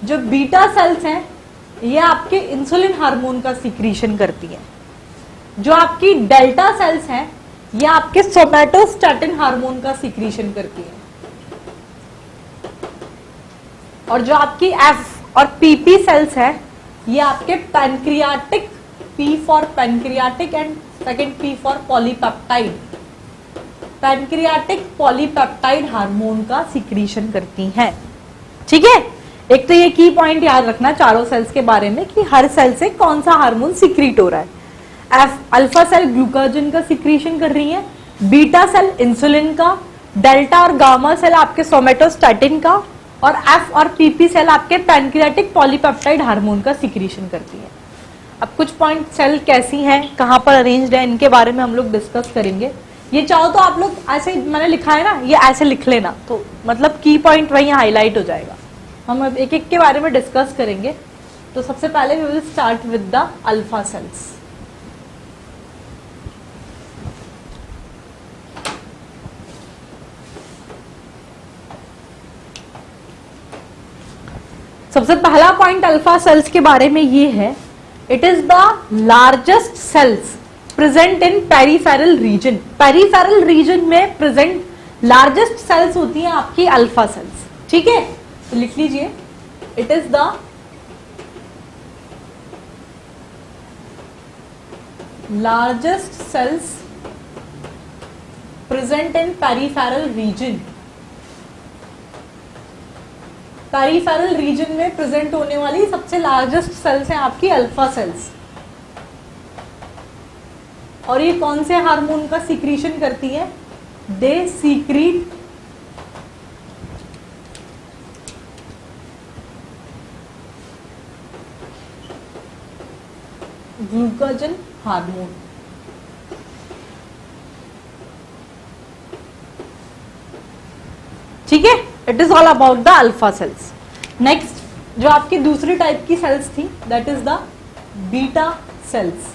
जो बीटा सेल्स हैं, ये आपके इंसुलिन हार्मोन का सीक्रीशन करती है। जो आपकी डेल्टा सेल्स हैं, ये आपके सोमैटोस्टैटिन हार्मोन का सीक्रीशन करती है। और जो आपकी एफ और पीपी सेल्स है, ये आपके pancreatic, P for pancreatic and second P for polypeptide, pancreatic polypeptide hormone का सीक्रीशन करती हैं। ठीक है, एक तो ये की पॉइंट याद रखना चारों सेल्स के बारे में कि हर सेल से कौन सा हार्मोन सीक्रीट हो रहा है। अल्फा सेल ग्लूकागन का सीक्रीशन कर रही है, बीटा सेल इंसुलिन का, डेल्टा और गामा सेल आपके सोमैटोस्टैटिन का, और एफ और पीपी सेल आपके पैनक्रियाटिक पॉलीपेप्टाइड हार्मोन का सिक्रीशन करती है। अब कुछ पॉइंट सेल कैसी हैं, कहाँ पर अरेंज्ड है, इनके बारे में हम लोग डिस्कस करेंगे। ये चाहो तो आप लोग ऐसे, मैंने लिखा है ना, ये ऐसे लिख लेना, तो मतलब की पॉइंट वही हाईलाइट हो जाएगा। हम अब एक एक के बारे में डिस्कस करेंगे। तो सबसे पहले we will start with the alpha cells. सबसे पहला पॉइंट अल्फा सेल्स के बारे में ये है, it is the largest cells present in peripheral region. Peripheral region में प्रेजेंट लार्जेस्ट सेल्स होती हैं आपकी अल्फा सेल्स। ठीक है, तो लिख लीजिए, it is the largest cells present in peripheral region. Peripheral region में प्रेजेंट होने वाली सबसे लार्जेस्ट सेल्स हैं आपकी अल्फा सेल्स। और ये कौन से हार्मोन का सीक्रीशन करती है? They secrete glucagon hormone. ठीक है, it is all about the alpha cells. Next जो आपकी दूसरी टाइप की सेल्स थी, that is the beta cells.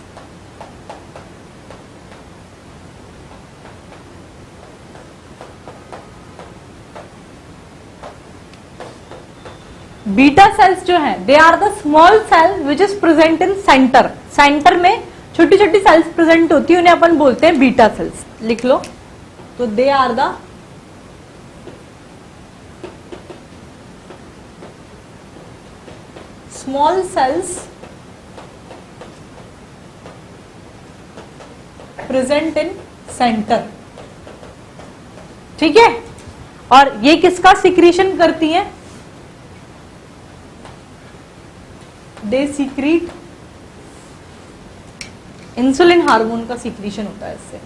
Beta cells जो है, they are the small cell which is present in centre. Centre में छोटी छोटी सेल्स प्रेजेंट होती है, उन्हें अपन बोलते हैं बीटा सेल्स। लिख लो, तो they are the small cells present in centre. ठीक है, और ये किसका सिक्रीशन करती हैं? दे सीक्रीट इंसुलिन हार्मोन का सीक्रीशन होता है इससे।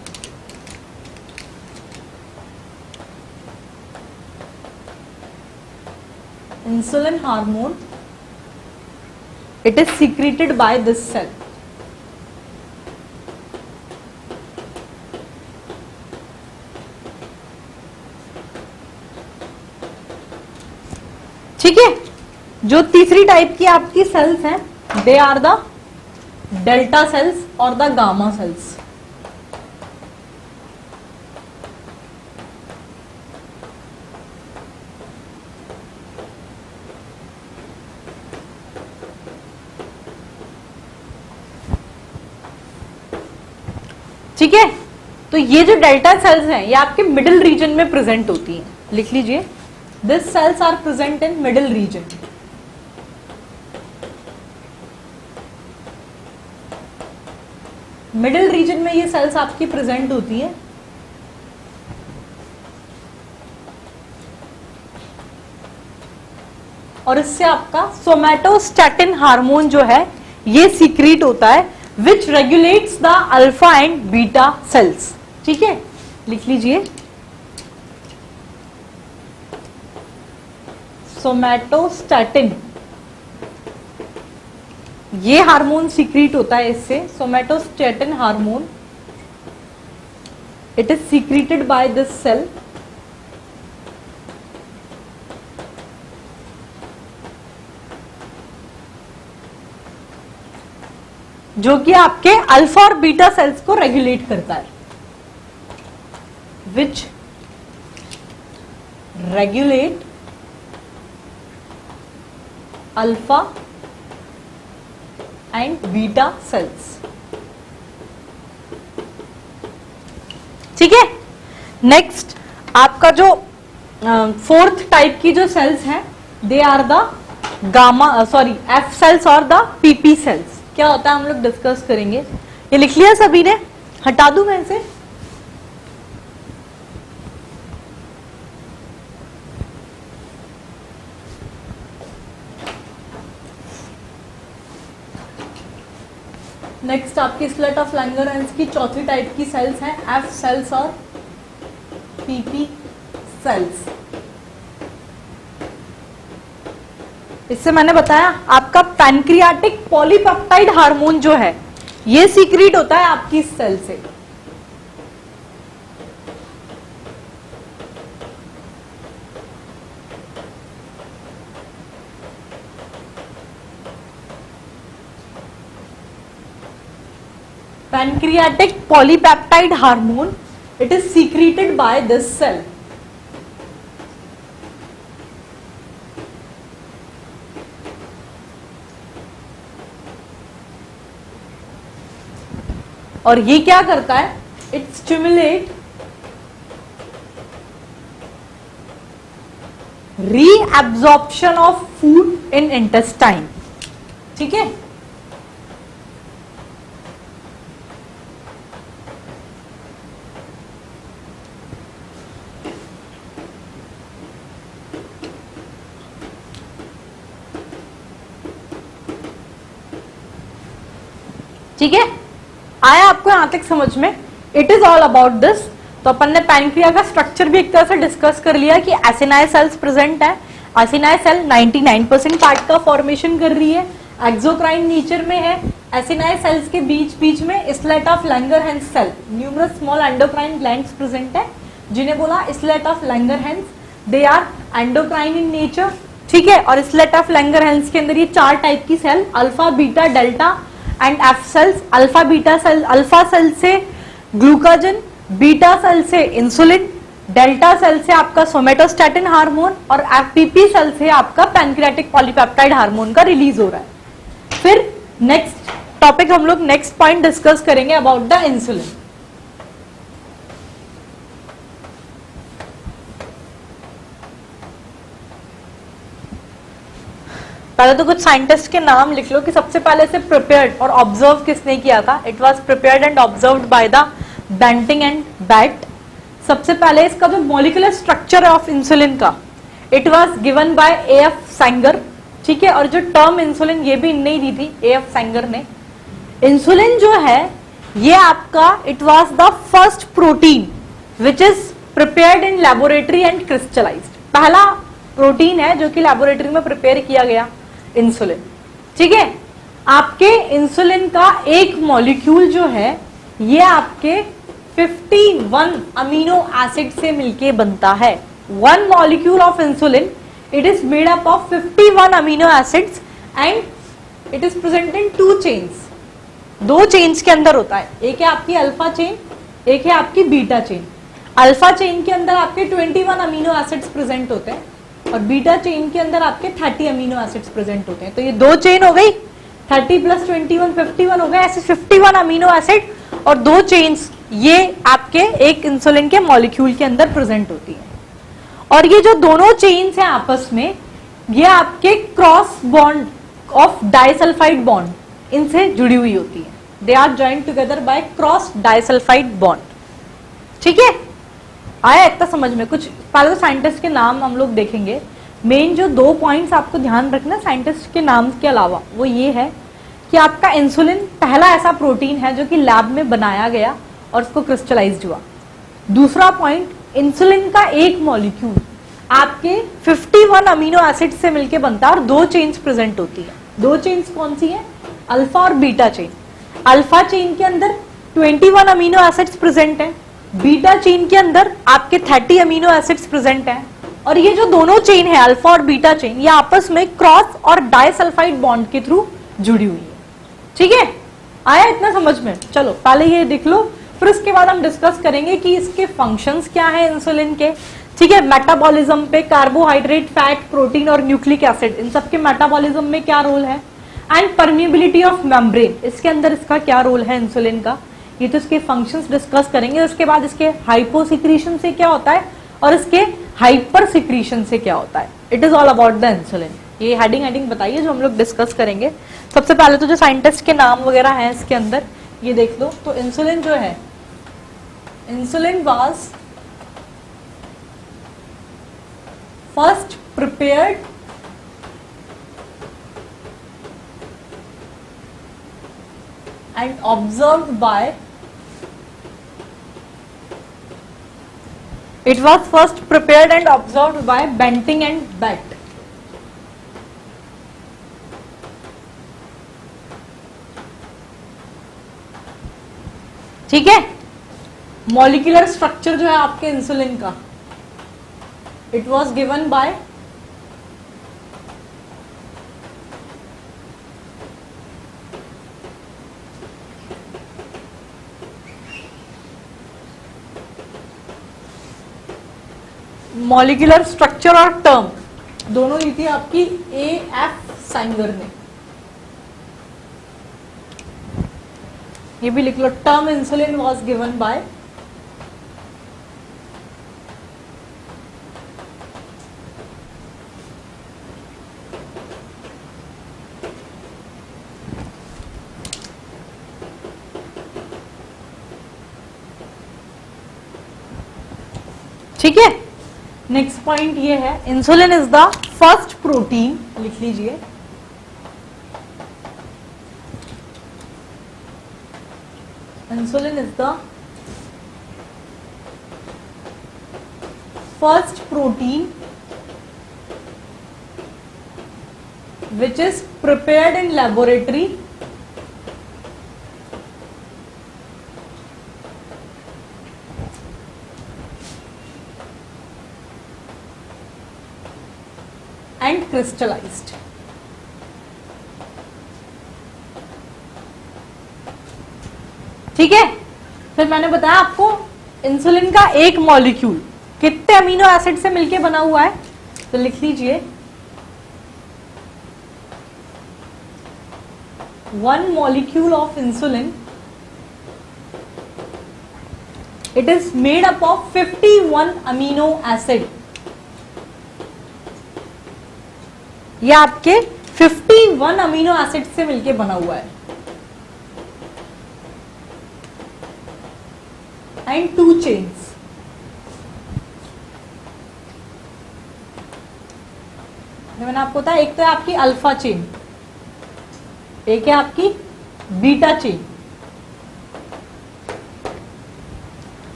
Insulin hormone, it is secreted by this cell. ठीक है, जो तीसरी टाइप की आपकी सेल्स हैं, they are the delta cells और द गामा सेल्स। ठीक है, तो ये जो डेल्टा सेल्स हैं, ये आपके मिडिल रीजन में प्रेजेंट होती हैं। लिख लीजिए, this cells are present in middle region. Middle region में ये सेल्स आपकी प्रेजेंट होती है। और इससे आपका सोमैटोस्टैटिन हार्मोन जो है, ये सीक्रेट होता है, which regulates the alpha and beta cells. ठीक है, लिख लीजिए, सोमैटोस्टैटिन, ये हार्मोन सीक्रेट होता है इससे, somatostatin hormone. It is secreted by this cell, जो कि आपके अल्फा और बीटा सेल्स को रेगुलेट करता है, विच regulate alpha and beta cells. ठीक है, नेक्स्ट आपका जो फोर्थ टाइप की जो सेल्स हैं, they are the gamma F cells और द पीपी सेल्स। क्या होता है हम लोग डिस्कस करेंगे। ये लिख लिया सभी ने? हटा दूं मैं इसे? नेक्स्ट आपकी स्लेट ऑफ लैंगरहैंस की चौथी टाइप की सेल्स हैं, एफ सेल्स और पीपी सेल्स। इससे मैंने बताया आपका पैनक्रियाटिक पॉलीपेप्टाइड हार्मोन जो है ये सीक्रेट होता है आपकी सेल से। Pancreatic polypeptide hormone, it is secreted by this cell. और ये क्या करता है? It stimulate reabsorption of food in intestine. ठीक है? ठीक है, आया आपको यहां तक समझ में? It is all about this. तो अपन ने पैनक्रिया का स्ट्रक्चर भी एक तरह से डिस्कस कर लिया कि एसिनाई सेल्स प्रेजेंट है। एसिनाई सेल 99% पार्ट का फॉर्मेशन कर रही है, एक्सोक्राइन नेचर में है। एसिनाई सेल्स के बीच बीच में islet of Langerhans cell, numerous small endocrine glands present है, जिन्हें बोला islet of Langerhans. They are endocrine in nature. ठीक है, और इसलेट ऑफ लैंगरहैंस के अंदर ये 4 टाइप की cell, alpha, beta, delta and F cells. Alpha beta cell, alpha cell से ग्लूकाजन, बीटा सेल से इंसुलिन, डेल्टा सेल से आपका सोमेटोस्टैटिन हार्मोन और एफपीपी सेल से आपका पैनक्रियाटिक पॉलीपेप्टाइड हार्मोन का रिलीज हो रहा है। फिर नेक्स्ट टॉपिक हम लोग नेक्स्ट पॉइंट डिस्कस करेंगे अबाउट द इंसुलिन। पहले तो कुछ साइंटिस्ट के नाम लिख लो कि सबसे पहले से प्रिपेयर्ड और ऑब्जर्व किसने किया था। It was prepared and observed by the Banting and Best. सबसे पहले इसका जो मॉलिक्यूलर स्ट्रक्चर है ऑफ इंसुलिन का, it was given by A F Sanger. ठीक है, और जो टर्म इंसुलिन ये भी इनने ही दी थी, एएफ सैंगर ने। इंसुलिन जो है ये आपका it was the first protein which is prepared in laboratory and crystallised. पहला प्रोटीन है जो कि लेबोरेटरी में प्रिपेयर किया गया इंसुलिन। ठीक है, आपके इंसुलिन का एक मॉलिक्यूल जो है ये आपके 51 अमीनो एसिड से मिलके बनता है। One molecule of insulin it is made up of 51 amino acids and it is present in 2 chains. 2 chains के अंदर होता है, एक है आपकी अल्फा चेन, एक है आपकी बीटा चेन। अल्फा चेन के अंदर आपके 21 अमीनो एसिड्स प्रेजेंट होते हैं और बीटा चेन के अंदर आपके 30 अमीनो एसिड्स प्रेजेंट होते हैं। तो ये 2 चेन हो गई, 30 + 21 51 हो गए। ऐसे 51 अमीनो एसिड और 2 चेन्स ये आपके एक इंसुलिन के मॉलिक्यूल के अंदर प्रेजेंट होती है। और ये जो दोनों चेन्स हैं आपस में, ये आपके cross bond of disulphide bond इनसे जुड़ी हुई होती है। They are joined together by cross disulphide bond. ठीक है, आया इतना समझ में? कुछ पहले तो साइंटिस्ट के नाम हम लोग देखेंगे। मेन जो 2 पॉइंट्स आपको ध्यान रखना साइंटिस्ट के नाम के अलावा, वो ये है कि आपका इंसुलिन पहला ऐसा प्रोटीन है जो कि लैब में बनाया गया और उसको क्रिस्टलाइज्ड हुआ। दूसरा पॉइंट, इंसुलिन का एक मॉलिक्यूल आपके 51 अमीनो एसिड से मिलके बनता है और 2 चेन्स प्रेजेंट होती है। 2 चेन्स कौन सी है? अल्फा और बीटा चेन। अल्फा चेन के अंदर 21 अमीनो एसिड्स प्रेजेंट है, बीटा चेन के अंदर आपके 30 अमीनो एसिड्स प्रेजेंट हैं। और ये जो दोनों चेन है अल्फा और बीटा चेन, ये आपस में क्रॉस और डाइसल्फाइड बॉन्ड के थ्रू जुड़ी हुई है। ठीक है, आया इतना समझ में? चलो पहले ये देख लो, फिर उसके बाद हम डिस्कस करेंगे कि इसके फंक्शंस क्या है इंसुलिन के। ठीक है, मेटाबॉलिज्म पे कार्बोहाइड्रेट, फैट, प्रोटीन और न्यूक्लिक एसिड, इन सबके मेटाबॉलिज्म में क्या रोल है। एंड परमिएबिलिटी ऑफ मेम्ब्रेन, इसके अंदर इसका क्या रोल है इंसुलिन का, ये तो इसके फंक्शंस डिस्कस करेंगे। उसके बाद इसके हाइपोसिक्रीशन से क्या होता है और इसके हाइपर सिक्रीशन से क्या होता है। It is all about the insulin. ये हेडिंग बताइए जो हम लोग डिस्कस करेंगे। सबसे पहले तो जो साइंटिस्ट के नाम वगैरह हैं इसके अंदर ये देख लो। तो इंसुलिन जो है, insulin was first prepared and observed by, it was first prepared and observed by Banting and Batt. ठीक है। मॉलिक्यूलर स्ट्रक्चर जो है आपके इंसुलिन का, it was given bye molecular structure और टर्म दोनों ली थी आपकी A.F. सैंगर ने। ये भी लिख लो, term insulin was given by ठीक है। नेक्स्ट पॉइंट ये है, insulin is the first protein, लिख लीजिए, insulin is the first protein which is prepared in laboratory and crystallized। ठीक है। फिर मैंने बताया आपको इंसुलिन का एक मॉलिक्यूल कितने अमीनो एसिड से मिलके बना हुआ है, तो लिख लीजिए 1 molecule of insulin, it is made up of 51 amino acid। यह आपके 51 अमीनो एसिड से मिलके बना हुआ है एंड 2 चेन्स। मैंने आपको बताया, एक तो है आपकी अल्फा चेन, एक है आपकी बीटा चेन।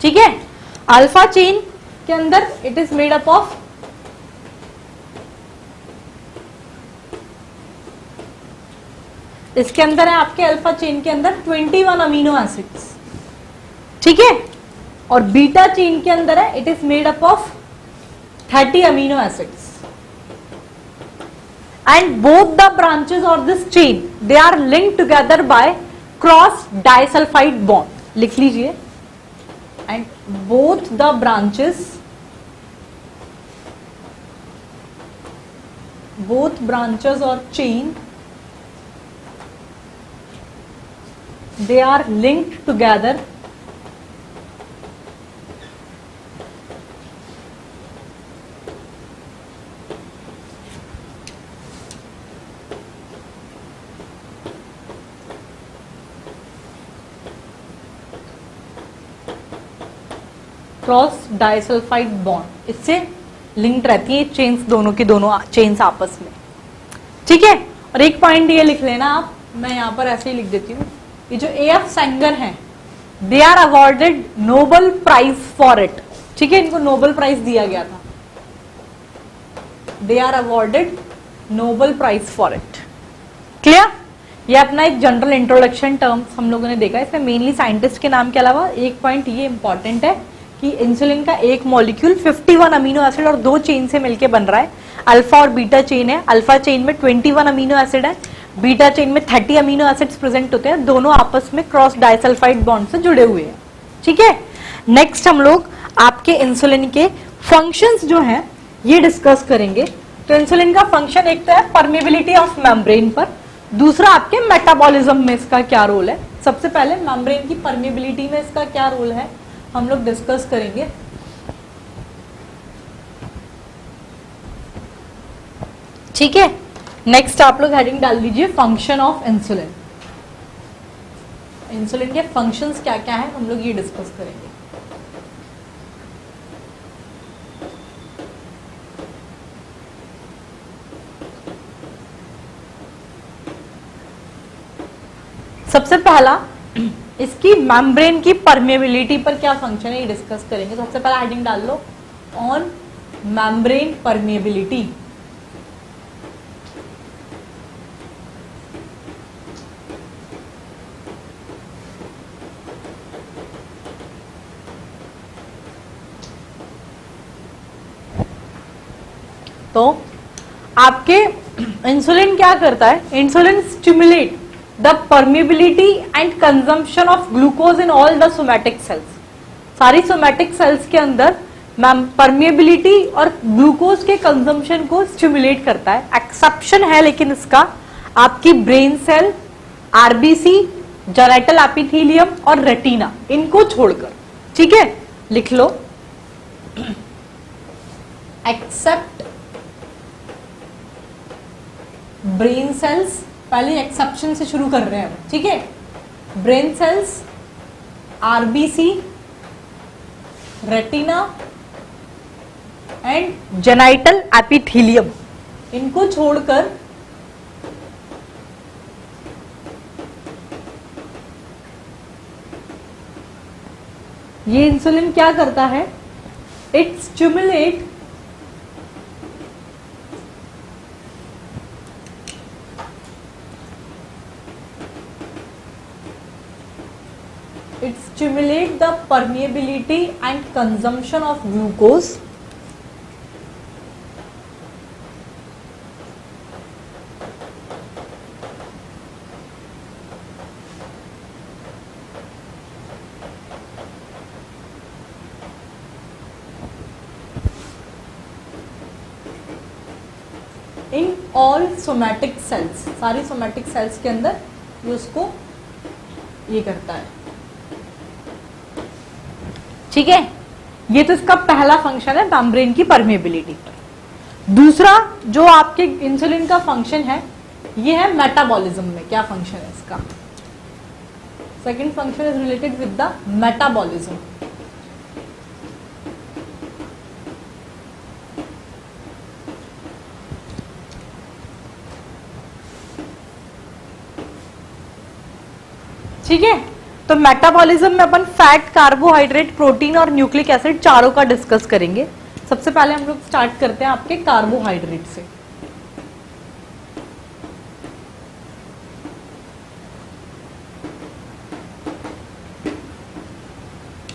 ठीक है। अल्फा चेन के अंदर it is made up of इसके अंदर है आपके अल्फा चेन के अंदर 21 अमीनो एसिड्स। ठीक है। और बीटा चेन के अंदर है it is made up of 30 amino acids. And both the branches of this chain, they are linked together by cross disulfide bond। लिख लीजिए, and both the branches or chain, they are linked together cross disulphide bond, इससे लिंक्ड रहती है चेन्स, दोनों की दोनों चेन्स आपस में। ठीक है। और एक पॉइंट ये लिख लेना आप, मैं यहां पर ऐसे ही लिख देती हूँ, ये जो A.F. सैंगर हैं, they are awarded Nobel prize for it. ठीक है। इनको नोबेल प्राइज दिया गया था, they are awarded Nobel prize for it. Clear. ये अपना एक जनरल इंट्रोडक्शन टर्म्स हम लोगों ने देखा। इसमें मेनली साइंटिस्ट के नाम के अलावा एक पॉइंट ये इंपॉर्टेंट है कि इंसुलिन का एक मॉलिक्यूल 51 अमीनो एसिड और 2 चेन से मिलके बन रहा है। अल्फा और बीटा चेन है, अल्फा चेन में 21 अमीनो एसिड है, बीटा चेन में 30 अमीनो एसिड्स प्रेजेंट होते हैं, दोनों आपस में क्रॉस डाइसल्फाइड बॉन्ड से जुड़े हुए हैं। ठीक है। नेक्स्ट हम लोग आपके इंसुलिन के फंक्शंस जो हैं ये डिस्कस करेंगे। तो इंसुलिन का फंक्शन एक तो है परमेबिलिटी ऑफ मेम्ब्रेन पर, दूसरा आपके मेटाबॉलिज्म में इसका क्या रोल है। सबसे पहले मेम्ब्रेन की परमेबिलिटी में इसका क्या रोल है हम लोग डिस्कस करेंगे। ठीक है। नेक्स्ट आप लोग हेडिंग डाल दीजिए फंक्शन ऑफ इंसुलिन। इंसुलिन के फंक्शंस क्या क्या है हम लोग ये डिस्कस करेंगे। सबसे पहला इसकी मेम्ब्रेन की परमेबिलिटी पर क्या फंक्शन है ये डिस्कस करेंगे। सबसे पहला हेडिंग डाल लो ऑन मेम्ब्रेन परमेबिलिटी। तो आपके इंसुलिन क्या करता है, insulin stimulate the permeability and consumption of glucose in all the somatic cells. सारी सोमैटिक सेल्स के अंदर मैम परमिएबिलिटी और ग्लूकोज के कंजम्पशन को स्टिमुलेट करता है। एक्सेप्शन है लेकिन इसका आपकी brain cell, RBC, genital epithelium और रेटिना, इनको छोड़कर। ठीक है, लिख लो एक्सेप्ट ब्रेन सेल्स, पहले एक्सेप्शन से शुरू कर रहे हैं, ठीक है। Brain cells, RBC, retina and genital epithelium, इनको छोड़कर ये इंसुलिन क्या करता है, it stimulate the permeability and consumption of glucose in all somatic cells, सारी सोमैटिक सेल्स के अंदर ये उसको ये करता है। ठीक है, ये तो इसका पहला फंक्शन है मेम्ब्रेन की परमेबिलिटी। दूसरा जो आपके इंसुलिन का फंक्शन है ये है मेटाबॉलिज्म में। क्या फंक्शन है इसका? Second function is related with the metabolism. ठीक है, तो मेटाबॉलिज्म में अपन फैट, कार्बोहाइड्रेट, प्रोटीन और न्यूक्लिक एसिड चारों का डिस्कस करेंगे। सबसे पहले हम लोग स्टार्ट करते हैं आपके कार्बोहाइड्रेट से।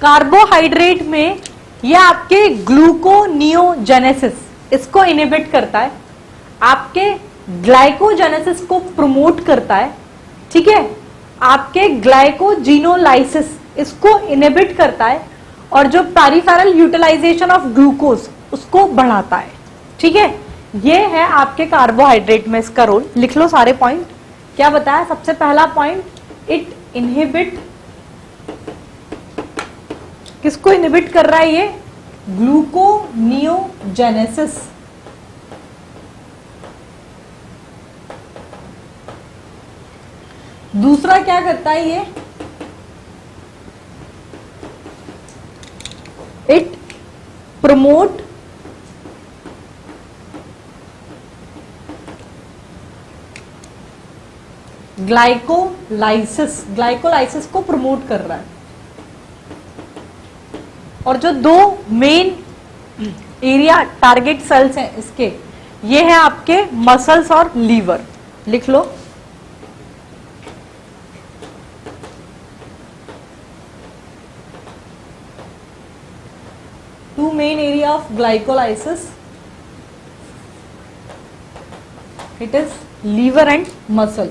कार्बोहाइड्रेट में ये आपके ग्लूकोनियोजेनेसिस, इसको इनहिबिट करता है, आपके ग्लाइकोजेनेसिस को प्रमोट करता है। ठीक है, आपके ग्लाइकोजिनोलाइसिस इसको इनहिबिट करता है और जो पेरिफेरल यूटिलाइजेशन ऑफ ग्लूकोज उसको बढ़ाता है। ठीक है, ये है आपके कार्बोहाइड्रेट में इसका रोल। लिख लो सारे पॉइंट। क्या बताया? सबसे पहला पॉइंट, इट इनहिबिट, किसको इनहिबिट कर रहा है ये? ग्लूकोनियोजेनेसिस। दूसरा क्या करता है ये? इट प्रमोट ग्लाइकोलाइसिस, ग्लाइकोलाइसिस को प्रमोट कर रहा है। और जो दो मेन एरिया टारगेट सेल्स हैं इसके, ये है आपके मसल्स और लीवर। लिख लो two main area of glycolysis, it is liver and muscle.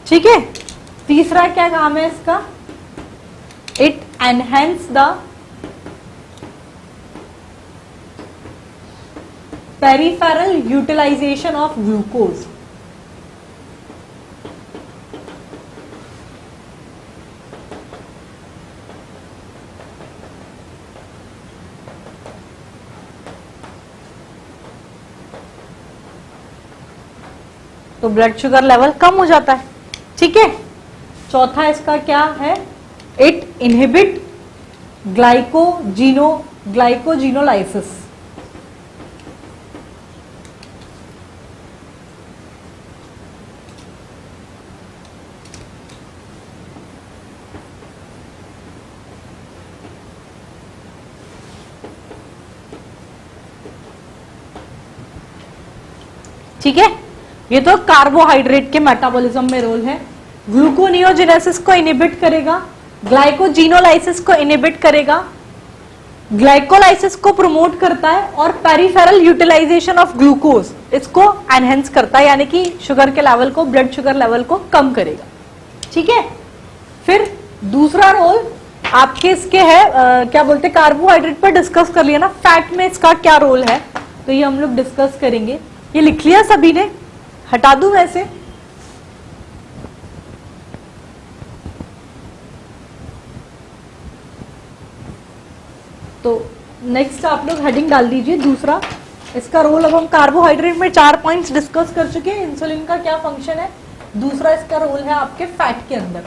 ठीक है, तीसरा क्या काम है इसका? It enhance the peripheral utilisation of glucose. तो ब्लड शुगर लेवल कम हो जाता है। ठीक है, चौथा इसका क्या है? It inhibit glycogenolysis. ठीक है, ये तो कार्बोहाइड्रेट के मेटाबॉलिज्म में रोल है। ग्लूकोनियोजेनेसिस को इनहिबिट करेगा, ग्लाइकोजिनोलाइसिस को इनहिबिट करेगा, ग्लाइकोलाइसिस को प्रमोट करता है और पेरिफेरल यूटिलाइजेशन ऑफ ग्लूकोज इसको एनहेंस करता है, यानी कि शुगर के लेवल को, ब्लड शुगर लेवल को कम करेगा। ठीक है, फिर दूसरा रोल आपके इसके है क्या बोलते हैं, कार्बोहाइड्रेट पर डिस्कस कर लिया ना, फैट में इसका क्या रोल है तो ये हम लोग डिस्कस करेंगे। ये लिख लिया सभी ने, हटा दूं वैसे? तो नेक्स्ट आप लोग हेडिंग डाल दीजिए दूसरा, इसका रोल। अब हम कार्बोहाइड्रेट में 4 पॉइंट्स डिस्कस कर चुके हैं, इंसुलिन का क्या फंक्शन है। दूसरा इसका रोल है आपके फैट के अंदर,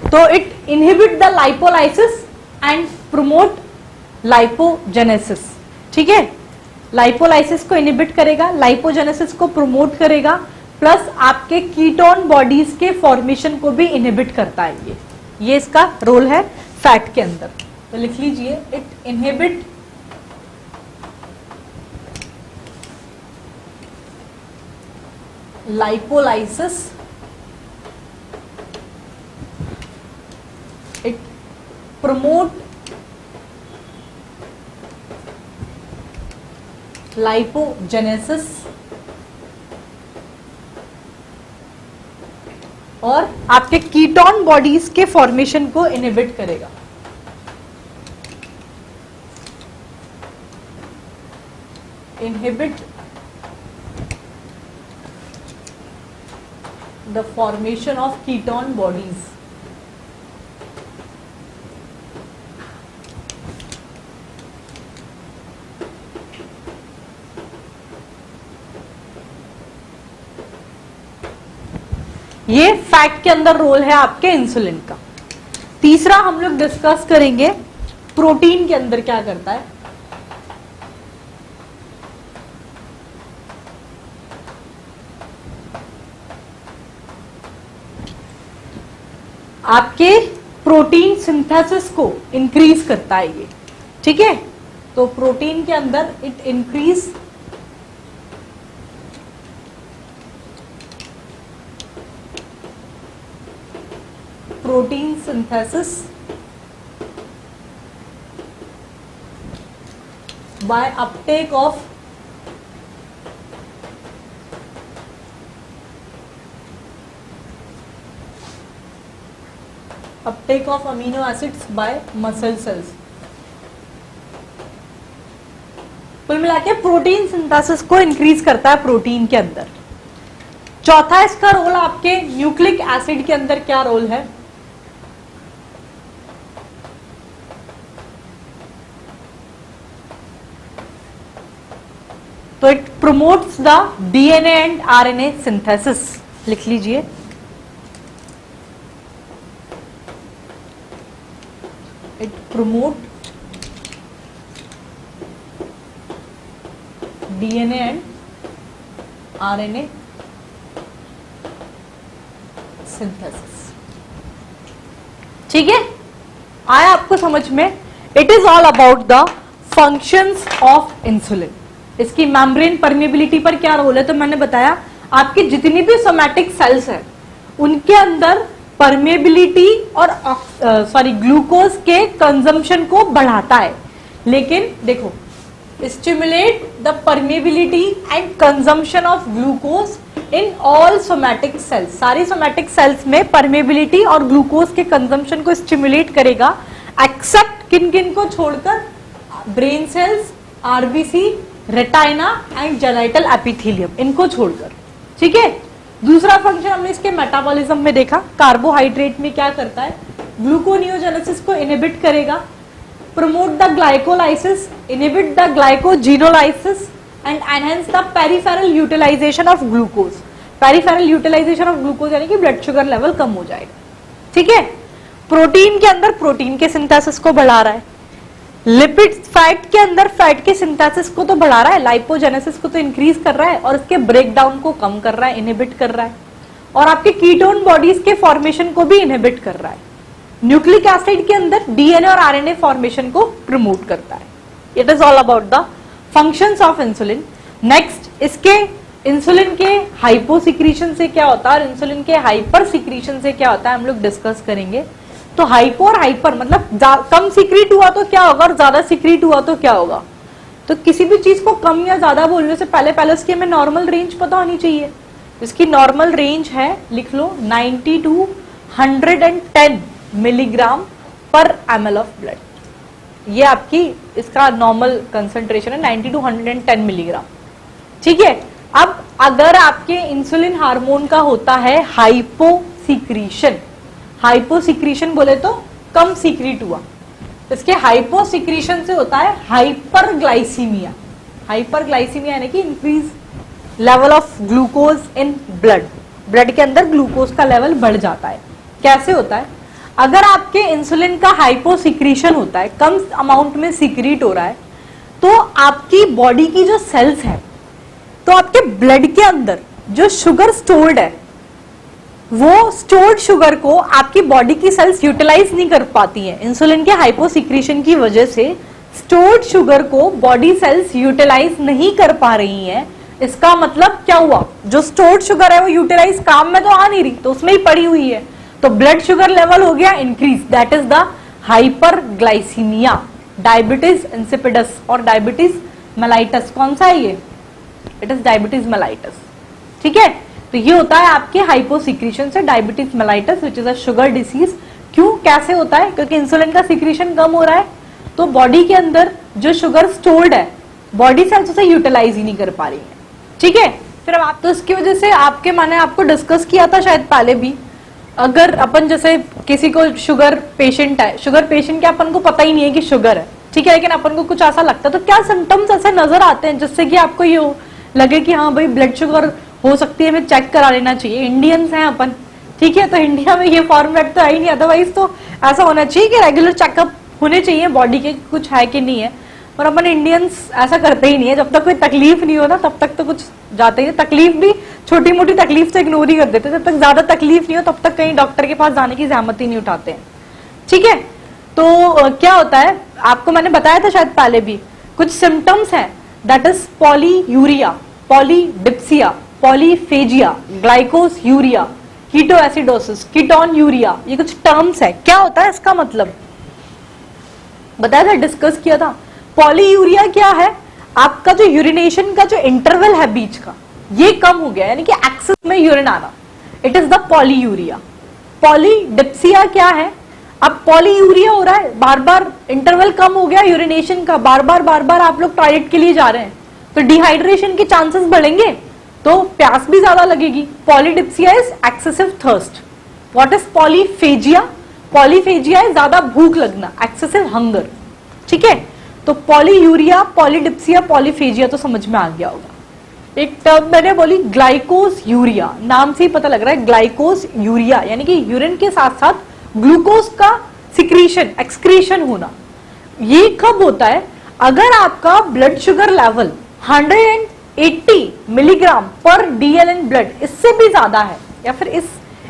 तो it inhibit the lipolysis and promote lipogenesis. ठीक है, लाइपोलाइसिस को इनहिबिट करेगा, लाइपोजेनेसिस को प्रोमोट करेगा, प्लस आपके कीटोन बॉडीज के फॉर्मेशन को भी इनहिबिट करता है। ये इसका रोल है फैट के अंदर। तो लिख लीजिए, it inhibit lipolysis, it promote lipogenesis और आपके कीटोन बॉडीज के फॉर्मेशन को इनहिबिट करेगा। Inhibit the formation of ketone bodies. ये फैट के अंदर रोल है आपके इंसुलिन का। तीसरा हम लोग डिस्कस करेंगे प्रोटीन के अंदर क्या करता है। आपके प्रोटीन सिंथेसिस को इंक्रीज करता है ये। ठीक है, तो प्रोटीन के अंदर it increase protein synthesis by Uptake of amino acids bye muscle cells. कुल मिला के प्रोटीन सिंथेसिस को इंक्रीज करता है प्रोटीन के अंदर। चौथा इसका रोल आपके न्यूक्लिक एसिड के अंदर क्या रोल है। तो it promotes the DNA and RNA synthesis. लिख लीजिए, it promote DNA and RNA synthesis. ठीक है, आया आपको समझ में। It is all about the functions of insulin. इसकी मेम्ब्रेन परमेबिलिटी पर क्या रोल है, तो मैंने बताया आपके जितनी भी सोमैटिक सेल्स हैं उनके अंदर परमेबिलिटी और ग्लूकोज के कंजम्पशन को बढ़ाता है। लेकिन देखो, stimulate the permeability and consumption of glucose in all somatic cells. सारी सोमैटिक सेल्स में परमेबिलिटी और ग्लूकोज के कंजम्पशन को स्टिमुलेट करेगा, एक्सेप्ट किन किन को छोड़कर, brain cells, RBC, retina and genital epithelium, इनको छोड़कर। ठीक है, दूसरा फंक्शन हमने इसके मेटाबॉलिज्म में देखा। कार्बोहाइड्रेट में क्या करता है, ग्लूकोनियोजेनेसिस को इनहिबिट करेगा, promote the glycolysis, inhibit the glycogenolysis and enhance the peripheral utilisation of glucose. Peripheral utilisation of glucose यानी कि ब्लड शुगर लेवल कम हो जाएगा। ठीक है, प्रोटीन के अंदर प्रोटीन के सिंथेसिस को बढ़ा रहा है, लिपिड फैट के अंदर फैट के सिंथेसिस को तो बढ़ा रहा है, लाइपोजेनेसिस को तो इंक्रीज कर रहा है और इसके ब्रेकडाउन को कम कर रहा है, इनहिबिट कर रहा है, और आपके कीटोन बॉडीज के फॉर्मेशन को भी इनहिबिट कर रहा है। न्यूक्लिक एसिड के अंदर डीएनए और आरएनए फॉर्मेशन को प्रमोट करता है। It is all about the functions of insulin. Next, इसके इंसुलिन के हाइपो सिक्रीशन से क्या होता है और इंसुलिन के हाइपर सिक्रीशन से क्या होता है हम लोग डिस्कस करेंगे। तो हाइपो और हाइपर मतलब कम सिक्रीट हुआ तो क्या होगा और ज्यादा सिक्रीट हुआ तो क्या होगा। तो किसी भी चीज को कम या ज्यादा बोलने से पहले उसकी हमें नॉर्मल रेंज पता होनी चाहिए। इसकी नॉर्मल रेंज है, लिख लो, 90 to 110 मिलीग्राम पर ml ऑफ ब्लड। ये आपकी इसका नॉर्मल कंसंट्रेशन है 90 to 110 मिलीग्राम। ठीक है, अब अगर आपके इंसुलिन हार्मोन का होता है हाइपोसिक्रीशन, हाइपोसिक्रीशन बोले तो कम सीक्रेट हुआ, इसके हाइपोसिक्रीशन से होता है हाइपरग्लाइसीमिया। हाइपरग्लाइसीमिया यानी कि increase level of glucose in blood, blood के अंदर ग्लूकोज का लेवल बढ़ जाता है। कैसे होता है, अगर आपके इंसुलिन का हाइपोसिक्रीशन होता है, कम अमाउंट में सिक्रीट हो रहा है, तो आपकी बॉडी की जो सेल्स है, तो आपके ब्लड के अंदर जो शुगर स्टोर्ड है, वो स्टोर्ड शुगर को आपकी बॉडी की सेल्स यूटिलाइज नहीं कर पाती है। इंसुलिन के हाइपोसिक्रीशन की वजह से स्टोर्ड शुगर को बॉडी सेल्स यूटिलाइज नहीं कर पा रही है। इसका मतलब क्या हुआ, जो स्टोर्ड शुगर है वो यूटिलाइज काम में तो आ नहीं रही, तो उसमें ही पड़ी हुई है, तो ब्लड शुगर लेवल हो गया increase, that is the hyperglycaemia. Diabetes insipidus और डायबिटीज मेलाइटस, कौन सा है ये, इट इज डायबिटीज मेलाइटस। ठीक है, तो ये होता है आपके हाइपोसिक्रीशन से diabetes mellitus which is a sugar disease. क्यों, कैसे होता है, क्योंकि इंसुलिन का सिक्रीशन कम हो रहा है, तो बॉडी के अंदर जो शुगर स्टोर्ड है बॉडी सेल्स उसे यूटिलाइज ही नहीं कर पा रही है। ठीक है, फिर आप तो इसकी वजह से आपके, मैंने आपको डिस्कस किया था शायद पहले भी, अगर अपन जैसे किसी को शुगर पेशेंट है, शुगर पेशेंट के अपन को पता ही नहीं है कि शुगर है, ठीक है, लेकिन अपन को कुछ ऐसा लगता है, तो क्या सिम्टम्स ऐसे नजर आते हैं जिससे कि आपको ये लगे कि हाँ भाई ब्लड शुगर हो सकती है, हमें चेक करा लेना चाहिए। इंडियंस हैं अपन, ठीक है, तो इंडिया में ये फॉर्मेट तो है ही नहीं, अदरवाइज तो ऐसा होना चाहिए कि रेगुलर चेकअप होने चाहिए बॉडी के, कुछ है कि नहीं है, पर अपन इंडियंस ऐसा करते ही नहीं है। जब तक कोई तकलीफ नहीं हो ना तब तक तो कुछ जाते ही, तकलीफ भी छोटी मोटी तकलीफ तो इग्नोर ही कर देते, जब तक ज्यादा तकलीफ नहीं हो तब तक कहीं डॉक्टर के पास जाने की जहमत ही नहीं उठाते हैं। ठीक है, तो क्या होता है, आपको मैंने बताया था शायद पहले भी, कुछ सिम्टम्स हैं, that is polyuria, polydipsia, polyphagia, glycosuria, ketoacidosis, ketonuria, ये कुछ टर्म्स है। क्या होता है इसका मतलब, बताया था, डिस्कस किया था। पॉलीयूरिया क्या है, आपका जो यूरिनेशन का जो इंटरवल है बीच का, ये कम हो गया, यानी कि एक्सेस में यूरिन आना, it is the polyuria. Polydipsia क्या है, अब पॉलीयूरिया हो रहा है, बार बार इंटरवल कम हो गया यूरिनेशन का, बार बार आप लोग टॉयलेट के लिए जा रहे हैं, तो डिहाइड्रेशन के चांसेस बढ़ेंगे, तो प्यास भी ज्यादा लगेगी। Polydipsia is excessive thirst. What is polyphagia, polyphagia है ज्यादा भूख लगना, एक्सेसिव हंगर। ठीक है, तो पॉलीयूरिया, पॉलीडिप्सिया, पॉलीफेजिया तो समझ में आ गया होगा। एक टर्म मैंने बोली ग्लाइकोस यूरिया, नाम से ही पता लग रहा है ग्लाइकोस यूरिया, यानी कि यूरिन के साथ साथ ग्लूकोज का सिक्रीशन, एक्सक्रीशन होना। ये कब होता है, अगर आपका ब्लड शुगर लेवल 180 मिलीग्राम पर डीएल इन ब्लड, इससे भी ज्यादा है, या फिर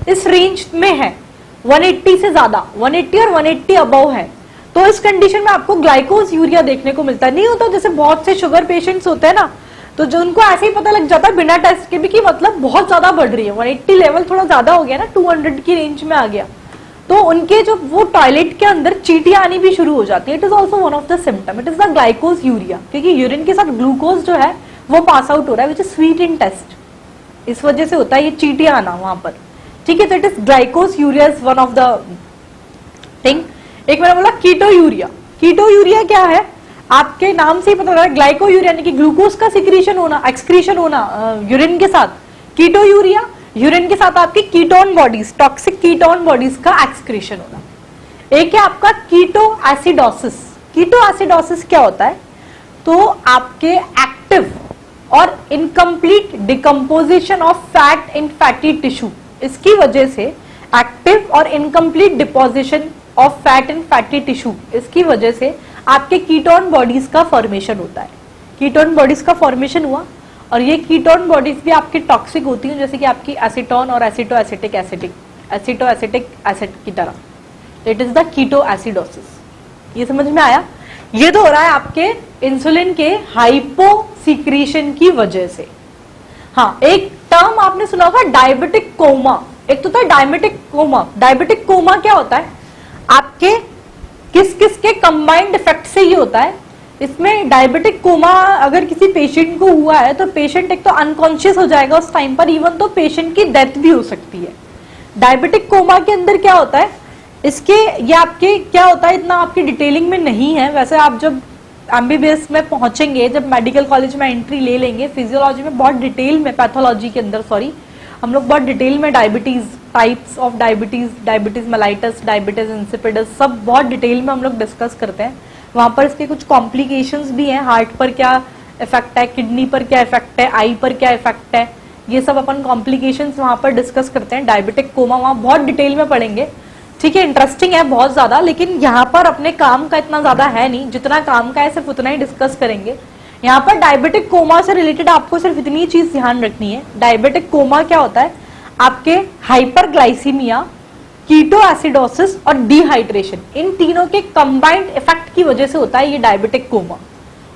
इस रेंज में है, 180 से ज्यादा, 180 और 180 अबव है, तो इस कंडीशन में आपको ग्लाइकोस यूरिया देखने को मिलता है। नहीं होता, जैसे बहुत से शुगर पेशेंट्स होते हैं ना, तो जो उनको ऐसे ही पता लग जाता है बिना टेस्ट के भी कि मतलब बहुत ज्यादा बढ़ रही है, 180 लेवल थोड़ा ज्यादा हो गया ना, 200 की रेंज में आ गया, तो उनके जो वो टॉयलेट के अंदर चींटियां आनी भी शुरू हो जाती है। It is also one of the symptom, it is the ग्लाइकोस urea, क्योंकि यूरिन के साथ ग्लूकोज जो है वो पास आउट हो रहा है, which is sweet in taste, इस वजह से होता है ये चींटियां आना वहां पर। ठीक है, तो it is ग्लाइकोस urea is one of the thing. एक मैंने बोला कीटो यूरिया, कीटो यूरिया क्या है, आपके नाम से ही पता लग रहा है, ग्लाइको यूरिया यानी कि ग्लूकोज का सिक्रीशन होना, एक्सक्रीशन होना यूरिन के साथ। कीटो यूरिया, यूरिन के साथ आपकी ketone bodies, toxic ketone bodies का एक्सक्रीशन होना। एक है आपका कीटो एसिडोसिस। कीटो एसिडोसिस क्या होता है, तो आपके एक्टिव और incomplete decomposition of fat in fatty tissue, इसकी वजह से एक्टिव और incomplete deposition of fat in fatty tissue, इसकी वजह से आपके कीटोन बॉडीज का फॉर्मेशन होता है। कीटोन बॉडीज का फॉर्मेशन हुआ, और ये कीटोन बॉडीज भी आपकी टॉक्सिक होती हैं, जैसे कि आपकी एसीटोन और एसिटो एसिटिक एसिड की तरह। It is the ketoacidosis. ये समझ में आया, ये तो हो रहा है आपके इंसुलिन के हाइपोसिक्रीशन की वजह से। हाँ, एक टर्म आपने सुना होगा डायबिटिक कोमा, एक तो था डायबिटिक कोमा। डायबिटिक कोमा क्या होता है, आपके किस किस के कंबाइंड इफेक्ट से ये होता है। इसमें डायबिटिक कोमा अगर किसी पेशेंट को हुआ है तो पेशेंट एक तो अनकॉन्शियस हो जाएगा उस टाइम पर, इवन तो पेशेंट की डेथ भी हो सकती है। डायबिटिक कोमा के अंदर क्या होता है, इसके ये आपके क्या होता है इतना आपकी डिटेलिंग में नहीं है। वैसे आप जब एमबीबीएस में पहुंचेंगे, जब मेडिकल कॉलेज में एंट्री ले लेंगे, फिजियोलॉजी में बहुत डिटेल में, पैथोलॉजी के अंदर सॉरी, हम लोग बहुत डिटेल में diabetes, types of diabetes, diabetes mellitus, diabetes insipidus, सब बहुत डिटेल में हम लोग डिस्कस करते हैं। वहां पर इसके कुछ कॉम्प्लिकेशंस भी हैं, हार्ट पर क्या इफेक्ट है, किडनी पर क्या इफेक्ट है, आई पर क्या इफेक्ट है, ये सब अपन कॉम्प्लिकेशंस वहां पर डिस्कस करते हैं। डायबिटिक कोमा वहां बहुत डिटेल में पढ़ेंगे, ठीक है, इंटरेस्टिंग है बहुत ज्यादा, लेकिन यहाँ पर अपने काम का इतना ज्यादा है नहीं, जितना काम का है सिर्फ उतना ही डिस्कस करेंगे। यहाँ पर डायबिटिक कोमा से रिलेटेड आपको सिर्फ इतनी चीज ध्यान रखनी है। डायबिटिक कोमा क्या होता है, आपके हाइपरग्लाइसीमिया, कीटो एसिडोसिस और डिहाइड्रेशन, इन तीनों के कंबाइंड इफेक्ट की वजह से होता है ये डायबिटिक कोमा,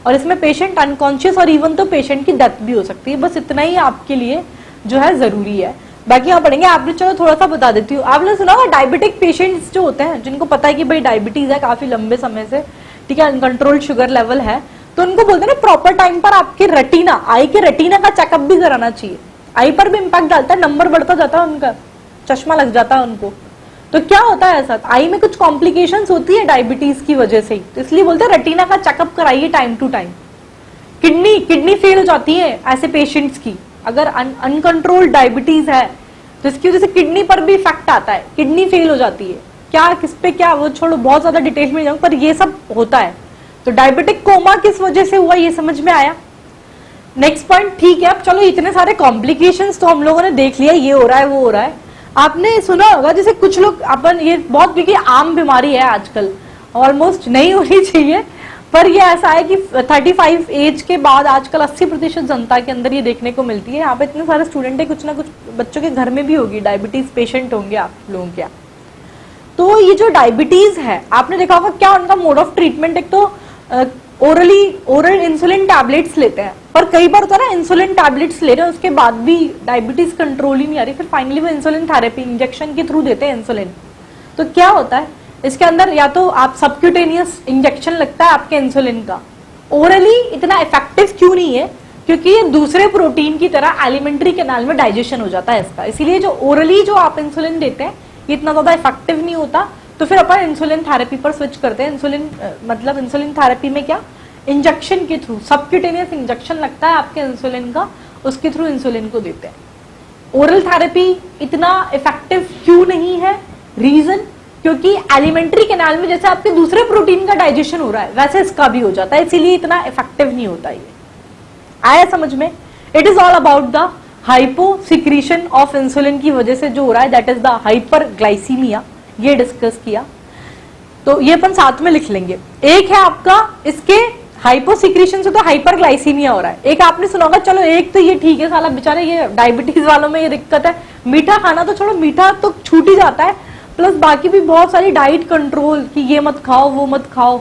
और इसमें पेशेंट अनकॉन्शियस और इवन तो पेशेंट की डेथ भी हो सकती है। बस इतना ही आपके लिए जो है जरूरी है, बाकी यहाँ पढ़ेंगे। आपने चलो थोड़ा सा बता देती हूँ, आपने सुना होगा डायबिटिक पेशेंट्स जो होते हैं, जिनको पता है कि भाई डायबिटीज है काफी लंबे समय से, ठीक है, अनकंट्रोल्ड शुगर लेवल है, तो उनको बोलते हैं ना प्रॉपर टाइम पर आपके रेटिना, आई के रेटिना का चेकअप भी कराना चाहिए। आई पर भी इम्पैक्ट डालता है, नंबर बढ़ता जाता है उनका, चश्मा लग जाता है उनको। तो क्या होता है ऐसा, आई में कुछ कॉम्प्लिकेशंस होती है डायबिटीज की वजह से ही, तो इसलिए बोलते हैं रेटिना का चेकअप कराइए time to time. Kidney fail हो जाती है ऐसे पेशेंट्स की, अगर अनकंट्रोल्ड डायबिटीज है तो इसकी वजह से किडनी पर भी इफेक्ट आता है, किडनी फेल हो जाती है। क्या किस पे क्या वो छोड़ो, बहुत ज्यादा डिटेल में जाऊं, पर ये सब होता है। तो डायबिटिक कोमा किस वजह से हुआ ये समझ में आया। नेक्स्ट पॉइंट, ठीक है, अब चलो इतने सारे कॉम्प्लिकेशंस तो हम लोगों ने देख लिया, ये हो रहा है वो हो रहा है। आपने सुना होगा जैसे कुछ लोग अपन, ये बहुत क्योंकि आम बीमारी है आजकल, ऑलमोस्ट नहीं होनी चाहिए, पर ये ऐसा है कि 35 एज के बाद आजकल 80% जनता के अंदर ये देखने को मिलती है। यहाँ पे इतने सारे स्टूडेंट है, कुछ ना कुछ बच्चों के घर में भी होगी डायबिटीज पेशेंट होंगे आप लोगों के। तो ये जो डायबिटीज है, आपने देखा होगा क्या उनका मोड ऑफ ट्रीटमेंट, एक तो ओरल इंसुलिन टैबलेट्स लेते हैं, पर कई बार होता है ना इंसुलिन टैबलेट्स ले रहे हैं उसके बाद भी डायबिटीज कंट्रोल ही नहीं आ रही, फिर फाइनली वो इंसुलिन थेरेपी इंजेक्शन के थ्रू देते हैं इंसुलिन। तो क्या होता है इसके अंदर, या तो आप सबक्यूटेनियस इंजेक्शन लगता है आपके इंसुलिन का, ओरली इतना इफेक्टिव क्यों नहीं है, क्योंकि ये दूसरे प्रोटीन की तरह एलिमेंट्री कैनाल में डाइजेशन हो जाता है इसका, इसीलिए जो ओरली जो आप इंसुलिन देते हैं ये इतना ज्यादा इफेक्टिव नहीं होता। तो फिर अपन इंसुलिन थेरेपी पर स्विच करते हैं। इंसुलिन मतलब इंसुलिन थेरेपी में क्या, इंजेक्शन के थ्रू, सबक्यूटेनियस इंजेक्शन लगता है आपके इंसुलिन का, उसके थ्रू इंसुलिन को देते हैं। ओरल थेरेपी इतना इफेक्टिव क्यों नहीं है, रीजन क्योंकि एलिमेंट्री कैनाल में जैसे आपके दूसरे प्रोटीन का डाइजेशन हो रहा है वैसे इसका भी हो जाता है, इसीलिए इतना इफेक्टिव नहीं होता। ये आया समझ में। It is all about the hyposecretion of insulin की वजह से जो हो रहा है, दैट इज द हाइपरग्लाइसीमिया, ये डिस्कस किया। तो ये अपन साथ में लिख लेंगे। एक है आपका इसके हाइपोसिक्रीशन से तो हाइपरग्लाइसीमिया हो रहा है। एक आपने सुना होगा, चलो एक तो ये ठीक है, साला बेचारे ये डायबिटीज वालों में ये दिक्कत है, मीठा खाना तो छोड़ो, मीठा तो छूट ही जाता है, प्लस बाकी भी बहुत सारी डाइट कंट्रोल कि ये मत खाओ वो मत खाओ,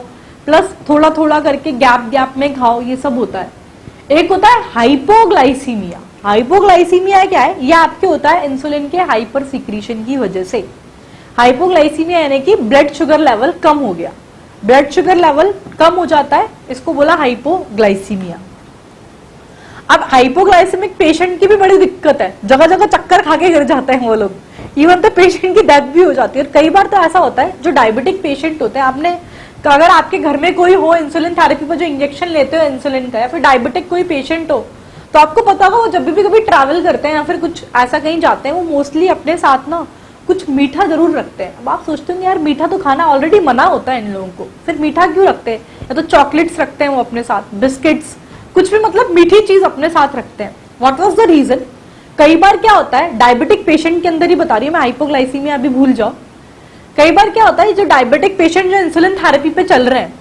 प्लस थोड़ा थोड़ा करके गैप गैप में खाओ, ये सब होता है। एक होता है हाइपोग्लाइसीमिया। हाइपोग्लाइसीमिया क्या है, ये आपके होता है इंसुलिन के हाइपर सिक्रीशन की वजह से। हाइपोग्लाइसीमिया यानी कि ब्लड शुगर लेवल कम हो गया, ब्लड शुगर लेवल कम हो जाता है, इसको बोला हाइपोग्लाइसीमिया। अब हाइपोग्लाइसेमिक पेशेंट की भी बड़ी दिक्कत है, जगह जगह चक्कर खा के गिर जाते हैं वो लोग, इवन तो पेशेंट की डेथ भी हो जाती है। और कई बार तो ऐसा होता है जो डायबिटिक पेशेंट होते हैं, आपने अगर आपके घर में कोई हो इंसुलिन थेरेपी पर जो इंजेक्शन लेते हो इंसुलिन का, या फिर डायबिटिक कोई पेशेंट हो, तो आपको पता होगा वो जब भी कभी ट्रैवल करते हैं या फिर कुछ ऐसा कहीं जाते हैं, वो मोस्टली अपने साथ ना कुछ मीठा जरूर रखते हैं। अब आप सोचते होंगे यार मीठा तो खाना ऑलरेडी मना होता है इन लोगों को, फिर मीठा क्यों रखते हैं, या तो चॉकलेट्स रखते हैं वो अपने साथ, बिस्किट्स, कुछ भी मतलब मीठी चीज अपने साथ रखते हैं। What was the reason. कई बार क्या होता है, डायबिटिक पेशेंट के अंदर ही बता रही हूँ मैं, हाइपोग्लाइसीमिया अभी भूल जाओ। कई बार क्या होता है, जो डायबिटिक पेशेंट जो इंसुलिन थेरेपी पे चल रहे हैं,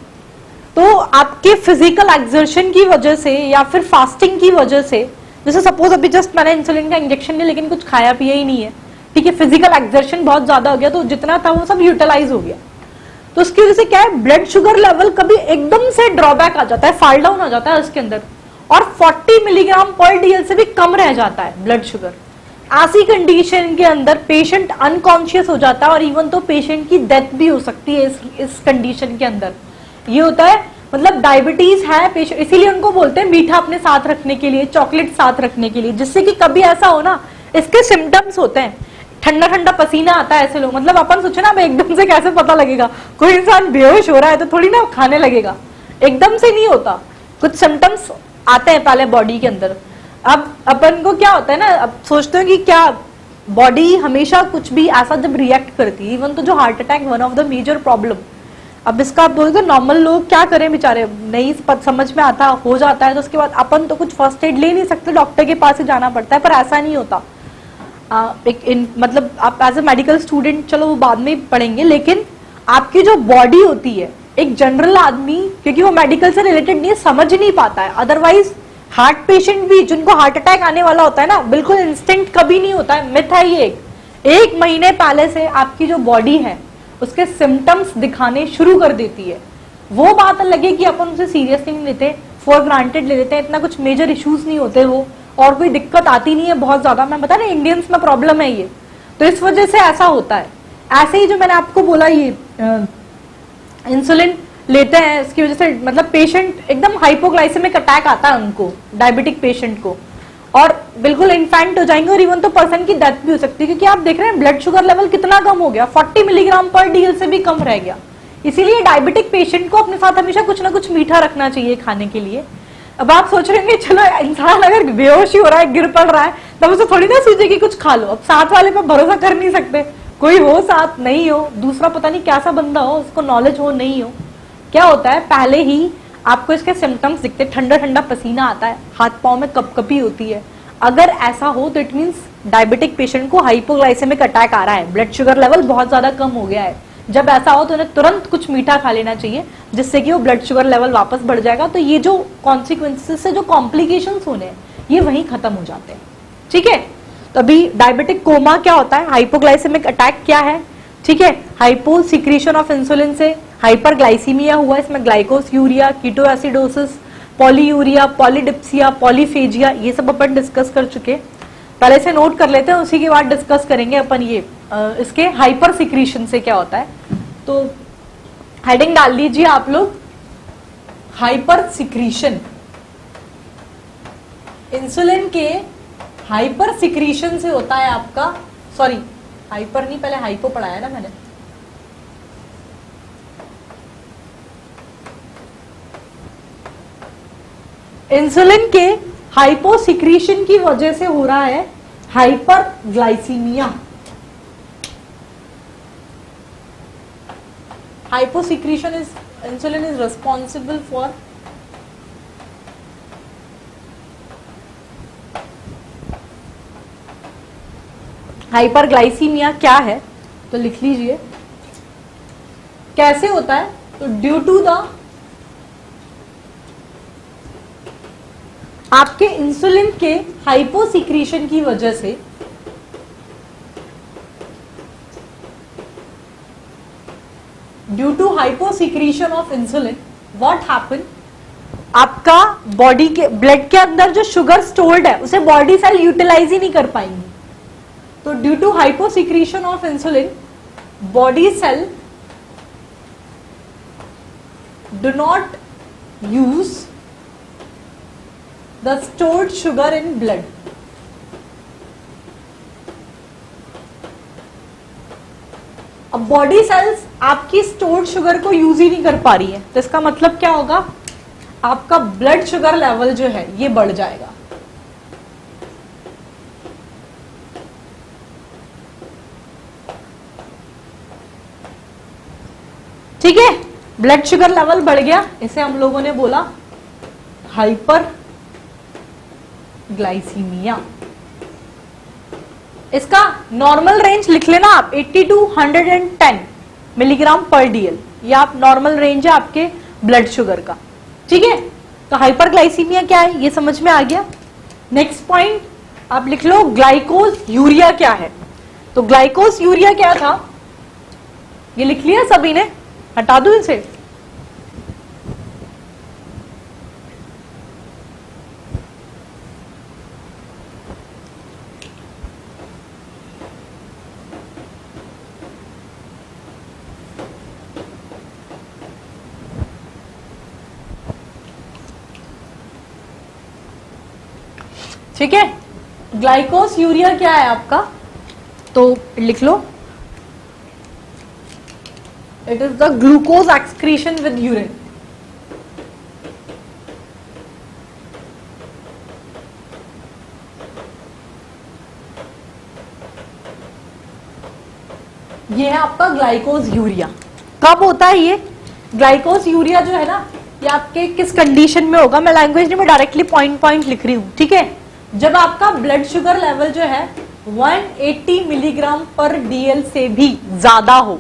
तो आपके फिजिकल एक्सर्शन की वजह से या फिर फास्टिंग की वजह से, जैसे सपोज अभी जस्ट मैंने इंसुलिन का इंजेक्शन लिया लेकिन कुछ खाया पिया ही नहीं है, ठीक है, फिजिकल एक्सर्शन बहुत ज्यादा हो गया, तो जितना था वो सब यूटिलाइज हो गया, तो उसकी वजह से क्या है, ब्लड शुगर लेवल कभी एकदम से ड्रॉबैक आ जाता है, फॉल डाउन आ जाता है उसके अंदर, और 40 मिलीग्राम पर डीएल से भी कम रह जाता है ब्लड शुगर, ऐसी कंडीशन के अंदर पेशेंट अनकॉन्शियस हो जाता है और इवन तो पेशेंट की डेथ भी हो सकती है इस कंडीशन के अंदर। ये होता है, मतलब डायबिटीज है पेशेंट, इसीलिए उनको बोलते हैं मीठा अपने साथ रखने के लिए, चॉकलेट साथ रखने के लिए, जिससे कि कभी ऐसा हो ना, इसके सिम्टम्स होते हैं, ठंडा ठंडा पसीना आता है ऐसे लोग, मतलब अपन सोचे ना एकदम से कैसे पता लगेगा कोई इंसान बेहोश हो रहा है तो थोड़ी ना खाने लगेगा, एकदम से नहीं होता, कुछ सिम्टम्स आते हैं पहले बॉडी के अंदर। अब अपन को क्या होता है ना, अब सोचते हो कि क्या बॉडी हमेशा कुछ भी ऐसा जब रिएक्ट करती है, इवन तो जो heart attack one of the major problem, अब इसका आप बोलोगे नॉर्मल लोग क्या करें बेचारे, नहीं समझ में आता, हो जाता है तो उसके बाद अपन तो कुछ फर्स्ट एड ले नहीं सकते, डॉक्टर के पास ही जाना पड़ता है, पर ऐसा नहीं होता। मतलब आप एज ए मेडिकल स्टूडेंट चलो वो बाद में पढ़ेंगे, लेकिन आपकी जो बॉडी होती है, एक जनरल आदमी क्योंकि वो मेडिकल से रिलेटेड नहीं समझ नहीं पाता है, अदरवाइज हार्ट पेशेंट भी जिनको हार्ट अटैक आने वाला होता है ना, बिल्कुल इंस्टेंट कभी नहीं होता है, मिथ है ये। एक महीने पहले से आपकी जो बॉडी है उसके सिम्टम्स दिखाने शुरू कर देती है। वो बात अलग है कि अपन उसे सीरियसली नहीं लेते, फॉर ग्रांटेड ले लेते हैं, इतना कुछ मेजर इश्यूज नहीं होते वो, और कोई दिक्कत आती नहीं है बहुत ज्यादा। मैं बता रहा इंडियंस में प्रॉब्लम है ये, तो इस वजह से ऐसा होता है। ऐसे ही जो मैंने आपको बोला ये इंसुलिन लेते हैं, इसकी वजह से मतलब पेशेंट एकदम हाइपोग्लाइसेमिक अटैक आता है उनको, डायबिटिक पेशेंट को, और बिल्कुल इन्फेंट हो जाएंगे, और इवन तो पर्सन की डेथ भी हो सकती है, क्योंकि आप देख रहे हैं ब्लड शुगर लेवल कितना कम हो गया, 40 मिलीग्राम पर डीएल से भी कम रह गया। इसीलिए डायबिटिक पेशेंट को अपने साथ हमेशा कुछ ना कुछ मीठा रखना चाहिए खाने के लिए। अब आप सोच रहे हैं चलो इंसान अगर बेहोश ही हो रहा है, गिर पड़ रहा है, तब उसे थोड़ी ना सोचे कि कुछ खा लो। अब साथ वाले पर भरोसा कर नहीं सकते, कोई हो साथ नहीं हो, दूसरा पता नहीं कैसा बंदा हो, उसको नॉलेज हो नहीं हो। क्या होता है, पहले ही आपको इसके सिम्टम्स दिखते, ठंडा ठंडा पसीना आता है, हाथ पांव में कपकपी होती है, अगर ऐसा हो तो इट मींस डायबिटिक पेशेंट को हाइपोग्लाइसेमिक अटैक आ रहा है, ब्लड शुगर लेवल बहुत ज्यादा कम हो गया है। जब ऐसा हो तो उन्हें तुरंत कुछ मीठा खा लेना चाहिए, जिससे कि वो ब्लड शुगर लेवल वापस बढ़ जाएगा। तो ये जो कॉन्सिक्वेंसेस से जो कॉम्प्लिकेशंस होने हैं ये वहीं खत्म हो जाते हैं। ठीक है, तो अभी डायबिटिक कोमा क्या होता है, हाइपोग्लाइसेमिक अटैक क्या है, ठीक है, हाइपो सिक्रीशन ऑफ इंसुलिन से हाइपरग्लाइसीमिया हुआ, इसमें glycosuria, ketoacidosis, polyuria, polydipsia, polyphagia, ये सब अपन डिस्कस कर चुके। पहले से नोट कर लेते हैं, उसी के बाद डिस्कस करेंगे अपन ये इसके हाइपर सिक्रीशन से क्या होता है। तो हेडिंग डाल लीजिए आप लोग, हाइपर सिक्रीशन, इंसुलिन के हाइपर सिक्रीशन से होता है आपका, सॉरी हाइपर नहीं, पहले हाइपो पढ़ाया ना मैंने, इंसुलिन के हाइपोसिक्रीशन की वजह से हो रहा है hyperglycaemia. Hyposecretion is, insulin is responsible for hyperglycaemia. क्या है तो लिख लीजिए, कैसे होता है, तो ड्यू टू द आपके इंसुलिन के हाइपोसिक्रीशन की वजह से due to hyposecretion of insulin what happen, आपका बॉडी के ब्लड के अंदर जो शुगर स्टोर्ड है उसे बॉडी सेल यूटिलाइज ही नहीं कर पाएंगे। तो due to hyposecretion of insulin body cell do not use the stored sugar in blood. अब बॉडी सेल्स आपकी स्टोर्ड शुगर को यूज ही नहीं कर पा रही है, तो इसका मतलब क्या होगा, आपका ब्लड शुगर लेवल जो है ये बढ़ जाएगा। ठीक है, ब्लड शुगर लेवल बढ़ गया, इसे हम लोगों ने बोला हाइपर ग्लाइसीमिया। इसका नॉर्मल रेंज लिख लेना आप, 80 to 110 मिलीग्राम पर डीएल, ये आप नॉर्मल रेंज है आपके ब्लड शुगर का। ठीक है, तो हाइपरग्लाइसीमिया क्या है ये समझ में आ गया। नेक्स्ट पॉइंट आप लिख लो, ग्लाइकोज यूरिया क्या है। तो ग्लाइकोज यूरिया क्या था, ये लिख लिया सभी ने, हटा दूं इसे। ठीक है। ग्लाइकोस यूरिया क्या है आपका, तो लिख लो, it is the glucose excretion with urine. ये है आपका ग्लाइकोज यूरिया। कब होता है ये ग्लाइकोज यूरिया जो है ना, ये आपके किस कंडीशन में होगा, मैं लैंग्वेज में डायरेक्टली पॉइंट पॉइंट लिख रही हूं, ठीक है। जब आपका ब्लड शुगर लेवल जो है 180 मिलीग्राम पर डीएल से भी ज्यादा हो,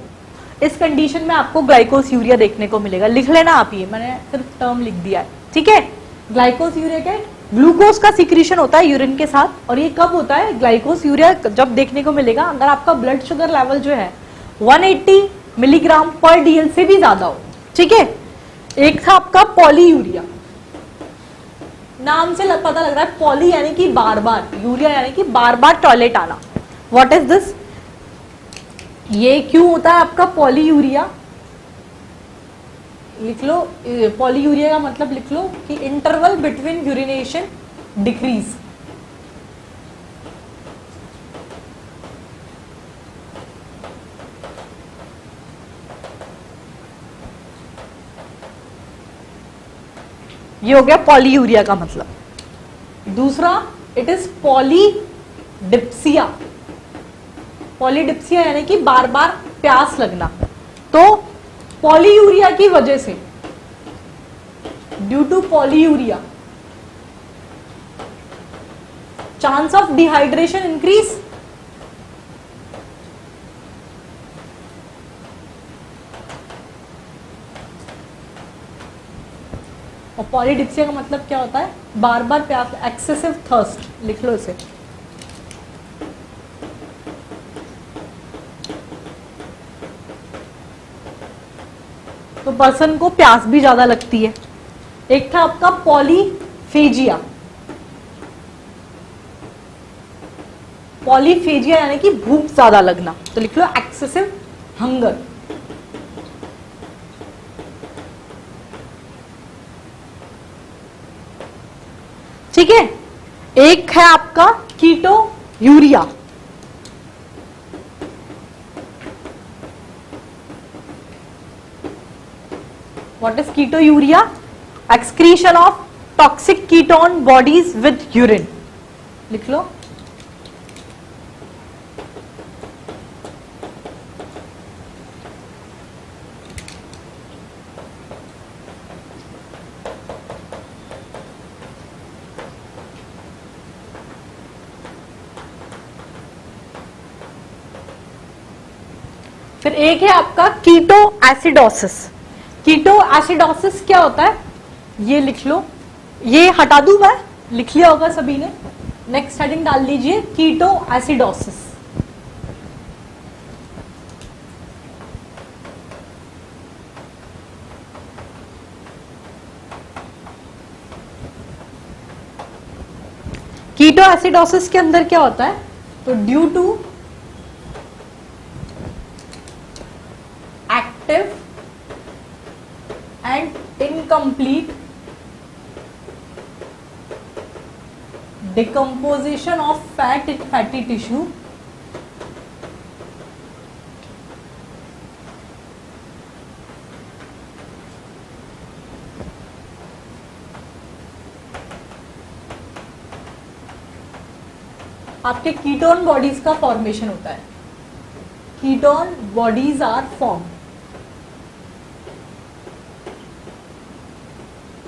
इस कंडीशन में आपको ग्लाइकोज यूरिया देखने को मिलेगा। लिख लेना आप, ये मैंने सिर्फ टर्म लिख दिया है, ठीक है। ग्लाइकोज यूरिया क्या है, ग्लूकोज का सिक्रीशन होता है यूरिन के साथ, और ये कब होता है, ग्लाइकोज यूरिया जब देखने को मिलेगा अगर आपका ब्लड शुगर लेवल जो है 180 मिलीग्राम पर डीएल से भी ज्यादा हो, ठीक है। एक था आपका पॉली यूरिया, नाम से पता लग रहा है, पॉली यानी कि बार बार, यूरिया यानी कि बार बार टॉयलेट आना। व्हाट इज दिस, ये क्यों होता है आपका पॉली यूरिया, लिख लो, पॉली यूरिया का मतलब लिख लो कि इंटरवल बिटवीन यूरिनेशन डिक्रीज। ये हो गया पॉलीयूरिया का मतलब। दूसरा, इट इज पॉलीडिप्सिया। पॉलीडिप्सिया यानी कि बार बार प्यास लगना। तो पॉलीयूरिया की वजह से, due to polyuria, chance of dehydration increase, और पॉलीडिप्सिया का मतलब क्या होता है, बार बार प्यास, एक्सेसिव थर्स्ट, लिख लो इसे। तो पर्सन को प्यास भी ज्यादा लगती है। एक था आपका पॉलीफेजिया। पॉलीफेजिया यानी कि भूख ज्यादा लगना, तो लिख लो एक्सेसिव हंगर। ठीक है। एक है आपका ketonuria. What is ketonuria, excretion of toxic ketone bodies with urine, लिख लो। फिर एक है आपका कीटो एसिडोसिस। कीटो एसिडोसिस क्या होता है, ये लिख लो, ये हटा दूं मैं, लिख लिया होगा सभी ने। नेक्स्ट हेडिंग डाल लीजिए कीटो एसिडोसिस। कीटो एसिडोसिस के अंदर क्या होता है, तो due to active and incomplete decomposition of fat in fatty tissue, आपके कीटोन बॉडीज का फॉर्मेशन होता है। कीटोन बॉडीज आर फॉर्म,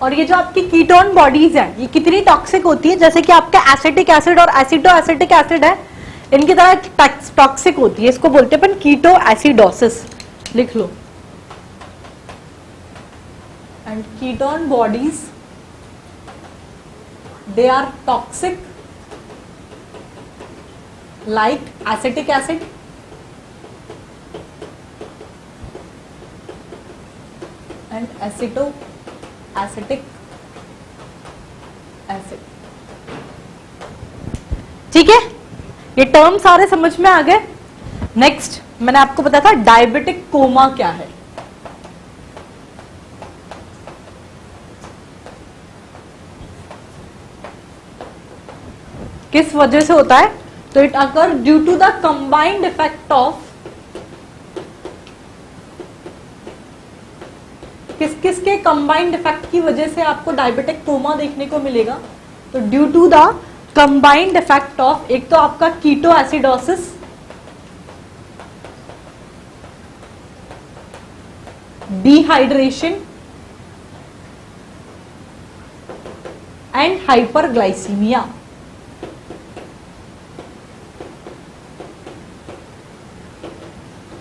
और ये जो आपकी कीटोन बॉडीज है ये कितनी टॉक्सिक होती है, जैसे कि आपका एसिटिक एसिड और एसिडो एसिटिक एसिड है, इनकी तरह टॉक्सिक होती है। इसको बोलते हैं अपन कीटो एसिडोसिस, लिख लो। And ketone bodies they are toxic like acetic acid and acetoacetic acid। ठीक है, ये टर्म सारे समझ में आ गए। नेक्स्ट मैंने आपको बताया था डायबिटिक कोमा क्या है। किस वजह से होता है? तो it occur due to the combined effect of, किस किस के कंबाइंड इफेक्ट की वजह से आपको डायबिटिक कोमा देखने को मिलेगा? तो due to the combined effect of, एक तो आपका ketoacidosis, dehydration and hyperglycaemia.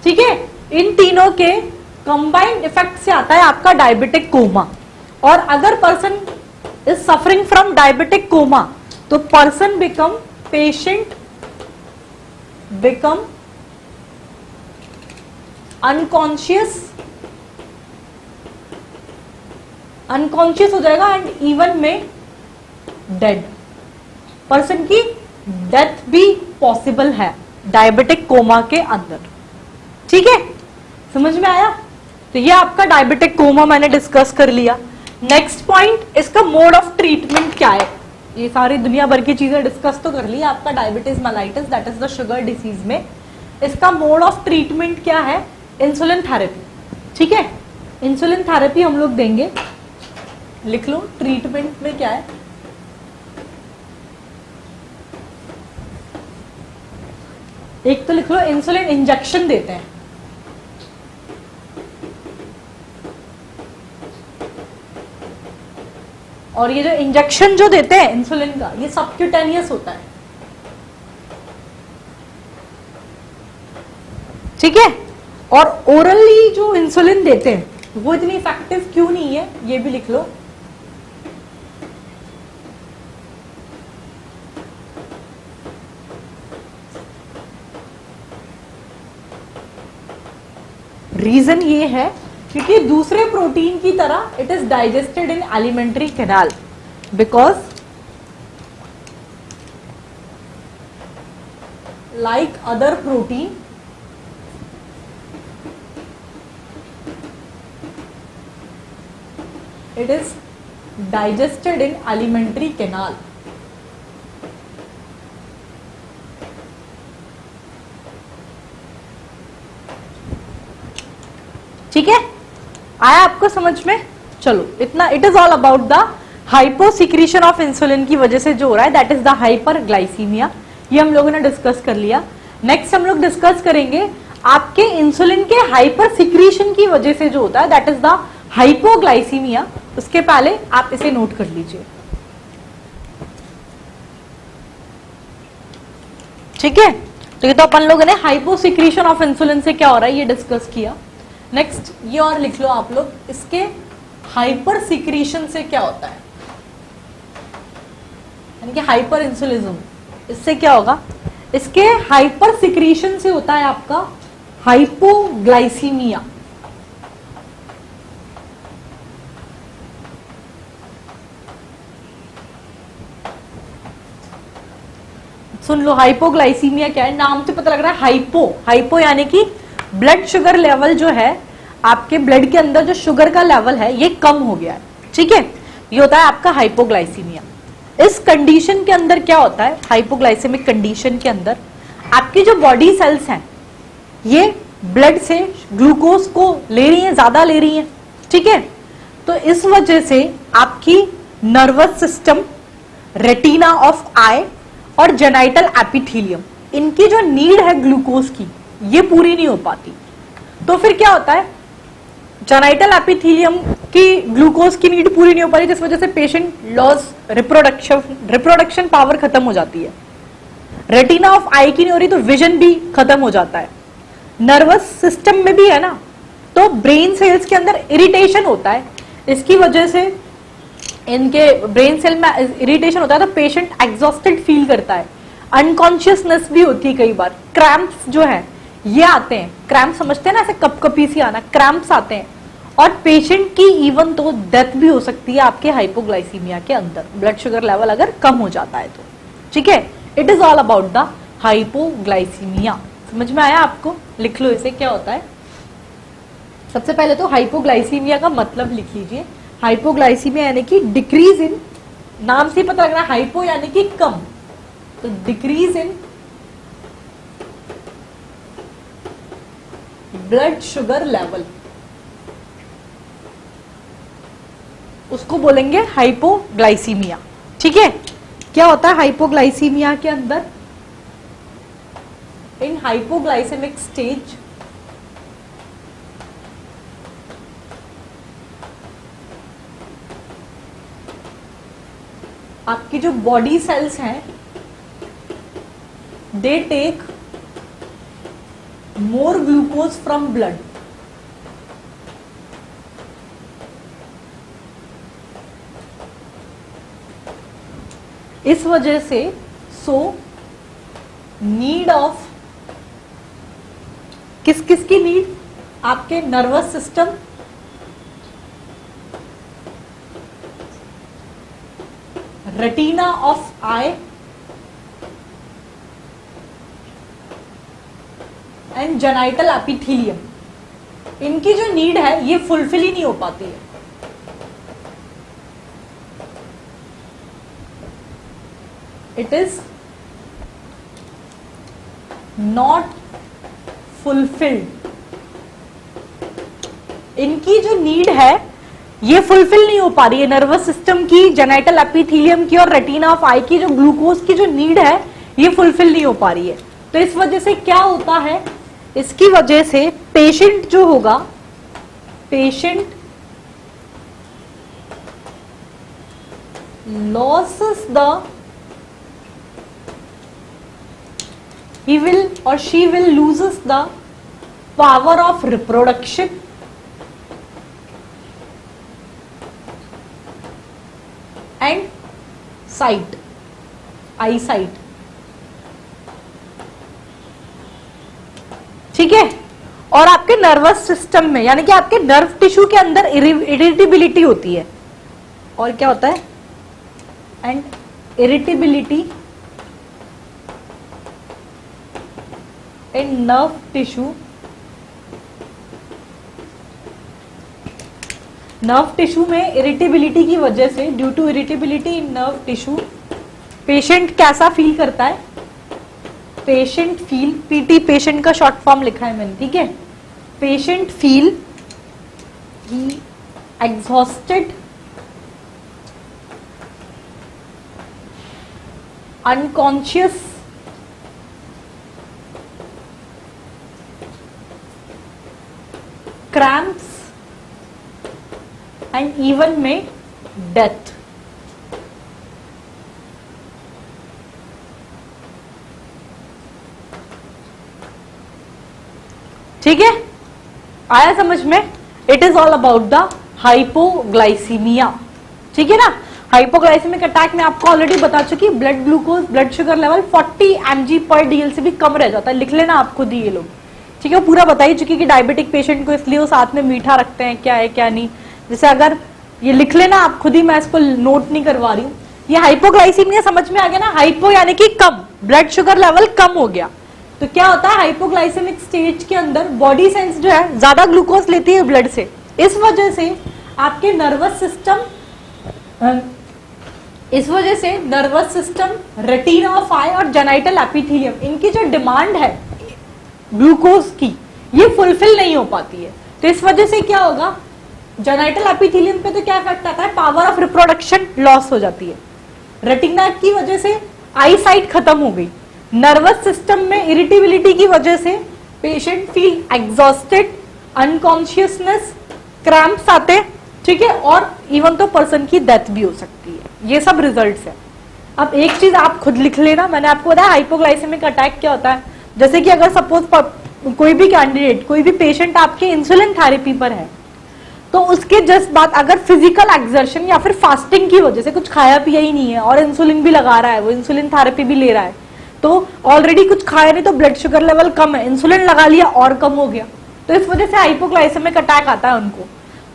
ठीक है, इन तीनों के कंबाइंड इफेक्ट से आता है आपका डायबिटिक कोमा। और अगर person is suffering from diabetic coma तो person become, patient become unconscious, unconscious हो जाएगा एंड इवन में डेड, पर्सन की डेथ भी पॉसिबल है डायबिटिक कोमा के अंदर। ठीक है, समझ में आया? तो ये आपका डायबिटिक कोमा मैंने डिस्कस कर लिया। नेक्स्ट पॉइंट, इसका मोड ऑफ ट्रीटमेंट क्या है? ये सारी दुनिया भर की चीजें डिस्कस तो कर ली आपका diabetes mellitus, that is the sugar disease में। इसका मोड ऑफ ट्रीटमेंट क्या है? Insulin therapy. ठीक है, इंसुलिन थेरेपी हम लोग देंगे। लिख लो ट्रीटमेंट में क्या है। एक तो लिख लो इंसुलिन इंजेक्शन देते हैं, और ये जो इंजेक्शन जो देते हैं इंसुलिन का, ये सबक्यूटेनियस होता है। ठीक है, और ओरली जो इंसुलिन देते हैं वो इतनी इफेक्टिव क्यों नहीं है, ये भी लिख लो। रीजन ये है क्योंकि दूसरे प्रोटीन की तरह it is digested in alimentary canal, because like other protein it is digested in alimentary canal. ठीक है, आया आपको समझ में? चलो इतना, it is all about the hyposecretion of insulin की वजह से जो हो रहा है, दैट इज द हाइपरग्लाइसीमिया। ये हम लोगों ने डिस्कस कर लिया। नेक्स्ट हम लोग डिस्कस करेंगे आपके इंसुलिन के हाइपरसिक्रीशन की वजह से जो होता है, दैट इज द हाइपोग्लाइसीमिया। उसके पहले आप इसे नोट कर लीजिए। ठीक है, तो ये तो अपन लोगों ने हाइपोसिक्रीशन ऑफ इंसुलिन से क्या हो रहा है ये डिस्कस किया। नेक्स्ट ये और लिख लो आप लोग, इसके हाइपरसिक्रीशन से क्या होता है, यानी कि हाइपर इंसुलिज्म, इससे क्या होगा? इसके हाइपरसिक्रीशन से होता है आपका हाइपोग्लाइसीमिया। सुन लो, हाइपोग्लाइसीमिया क्या है? नाम से पता लग रहा है हाइपो, हाइपो यानी कि ब्लड शुगर लेवल जो है आपके ब्लड के अंदर, जो शुगर का लेवल है ये कम हो गया है। ठीक है, ये होता है आपका हाइपोग्लाइसीमिया। इस कंडीशन के अंदर क्या होता है? हाइपोग्लाइसेमिक कंडीशन के अंदर आपकी जो बॉडी सेल्स हैं ये ब्लड से ग्लूकोज को ले रही हैं, ज्यादा ले रही हैं। ठीक है, तो इस वजह से आपकी नर्वस सिस्टम, रेटिना ऑफ आई और जेनाइटल एपिथेलियम, इनकी जो नीड है ग्लूकोज की ये पूरी नहीं हो पाती। तो फिर क्या होता है? जेनाइटल एपिथेलियम की ग्लूकोज की नीड पूरी नहीं हो पाती, जिस वजह से पेशेंट लॉस रिप्रोडक्शन पावर खत्म हो जाती है। रेटिना ऑफ आई की नहीं हो रही तो विजन भी खत्म हो जाता है। नर्वस सिस्टम में भी है ना, तो ब्रेन सेल्स के अंदर इरिटेशन होता है। इसकी वजह से इनके ब्रेन सेल में इरिटेशन होता है तो पेशेंट एग्जॉस्टेड फील करता है, अनकॉन्शियसनेस भी होती है। कई बार क्रैम्प्स जो है ये आते हैं, क्रैम्प समझते हैं ना, ऐसे कपकपी सी आना, क्रैम्प्स आते हैं, और पेशेंट की इवन तो डेथ भी हो सकती है आपके हाइपोग्लाइसीमिया के अंदर, ब्लड शुगर लेवल अगर कम हो जाता है तो। ठीक है, it is all about the hypoglycaemia. समझ में आया आपको? लिख लो इसे, क्या होता है। सबसे पहले तो हाइपोग्लाइसीमिया का मतलब लिख लीजिए। हाइपोग्लाइसीमिया यानी कि डिक्रीज इन, नाम से पता लग रहा है हाइपो यानी कि कम, तो decrease in blood sugar level, उसको बोलेंगे हाइपोग्लाइसीमिया। ठीक है, क्या होता है हाइपोग्लाइसीमिया के अंदर? इन हाइपोग्लाइसेमिक स्टेज आपकी जो बॉडी सेल्स हैं they take more glucose from blood. इस वजह से नीड ऑफ किस किस की नीड? आपके nervous system, retina of I and genital epithelium, इनकी जो नीड है ये फुलफिल ही नहीं हो पाती है। It is not fulfilled. इनकी जो नीड है ये फुलफिल नहीं हो पा रही है। नर्वस सिस्टम की, जेनाइटल एपिथेलियम की और रेटिना ऑफ आई की जो ग्लूकोज की जो नीड है ये फुलफिल नहीं हो पा रही है। तो इस वजह से क्या होता है? इसकी वजह से पेशेंट जो होगा, patient losses the, he will or she will loses the power of reproduction and sight, eyesight। ठीक है, और आपके नर्वस सिस्टम में यानी कि आपके नर्व टिश्यू के अंदर इरिटेबिलिटी होती है। और क्या होता है? And irritability in nerve tissue, nerve tissue में इरिटेबिलिटी की वजह से, due to irritability in nerve tissue, patient कैसा फील करता है? पेशेंट फील, पीटी पेशेंट का शॉर्ट फॉर्म लिखा है मैंने, ठीक है। पेशेंट फील ही exhausted, unconscious, cramps and even में डेथ। ठीक है, आया समझ में? It is all about the hypoglycaemia. ठीक है ना। हाइपोग्लाइसेमिक अटैक में आपको ऑलरेडी बता चुकी, blood glucose, blood sugar level 40 mg पर DL से भी कम रह जाता है। लिख लेना आप खुद ही ये लोग, ठीक है। पूरा बता ही चुकी कि डायबिटिक पेशेंट को इसलिए वो साथ में मीठा रखते हैं, क्या है क्या नहीं। जैसे अगर ये लिख लेना आप खुद ही, मैं इसको नोट नहीं करवा रही हूँ। ये हाइपोग्लाइसीमिया समझ में आ गया ना। हाइपो यानी कि कम, ब्लड शुगर लेवल कम हो गया तो क्या होता है? हाइपोग्लाइसेमिक स्टेज के अंदर बॉडी सेल्स जो है ज्यादा ग्लूकोज लेती है ब्लड से। इस वजह से आपके नर्वस सिस्टम, इस वजह से नर्वस सिस्टम, रेटिना ऑफ आई और जेनाइटल एपिथेलियम, इनकी जो डिमांड है ग्लूकोज की ये फुलफिल नहीं हो पाती है। तो इस वजह से क्या होगा? जेनाइटल एपिथेलियम पे तो क्या इफेक्ट आता है? पावर ऑफ रिप्रोडक्शन लॉस हो जाती है। रेटिना की वजह से आई साइट खत्म हो गई। नर्वस सिस्टम में इरिटेबिलिटी की वजह से patient feel exhausted, unconsciousness, cramps आते, ठीक है, और इवन तो पर्सन की डेथ भी हो सकती है। ये सब रिजल्ट्स है। अब एक चीज आप खुद लिख लेना, मैंने आपको बताया हाइपोग्लाइसेमिक अटैक क्या होता है। जैसे कि अगर सपोज कोई भी कैंडिडेट, कोई भी पेशेंट आपके इंसुलिन थेरेपी पर है, तो उसके जस्ट बाद अगर फिजिकल एक्सर्शन या फिर फास्टिंग की वजह से कुछ खाया पिया ही नहीं है और इंसुलिन भी लगा रहा है, वो इंसुलिन थेरेपी भी ले रहा है, तो ऑलरेडी कुछ खाया नहीं तो ब्लड शुगर लेवल कम है, इंसुलिन लगा लिया और कम हो गया, तो इस वजह से हाइपोग्लाइसेमिक अटैक आता है उनको।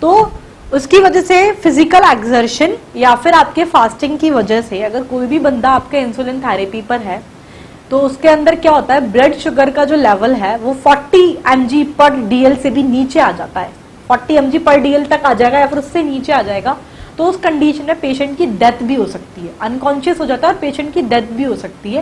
तो उसकी वजह से फिजिकल एक्सर्शन या फिर आपके फास्टिंग की वजह से अगर कोई भी बंदा आपके इंसुलिन थेरेपी पर है तो उसके अंदर क्या होता है? ब्लड शुगर का जो लेवल है वो 40 mg पर DL से भी नीचे आ जाता है। 40 mg पर DL तक आ जाएगा या फिर उससे नीचे आ जाएगा। तो उस कंडीशन में पेशेंट की डेथ भी हो सकती है, अनकॉन्शियस हो जाता है और पेशेंट की डेथ भी हो सकती है,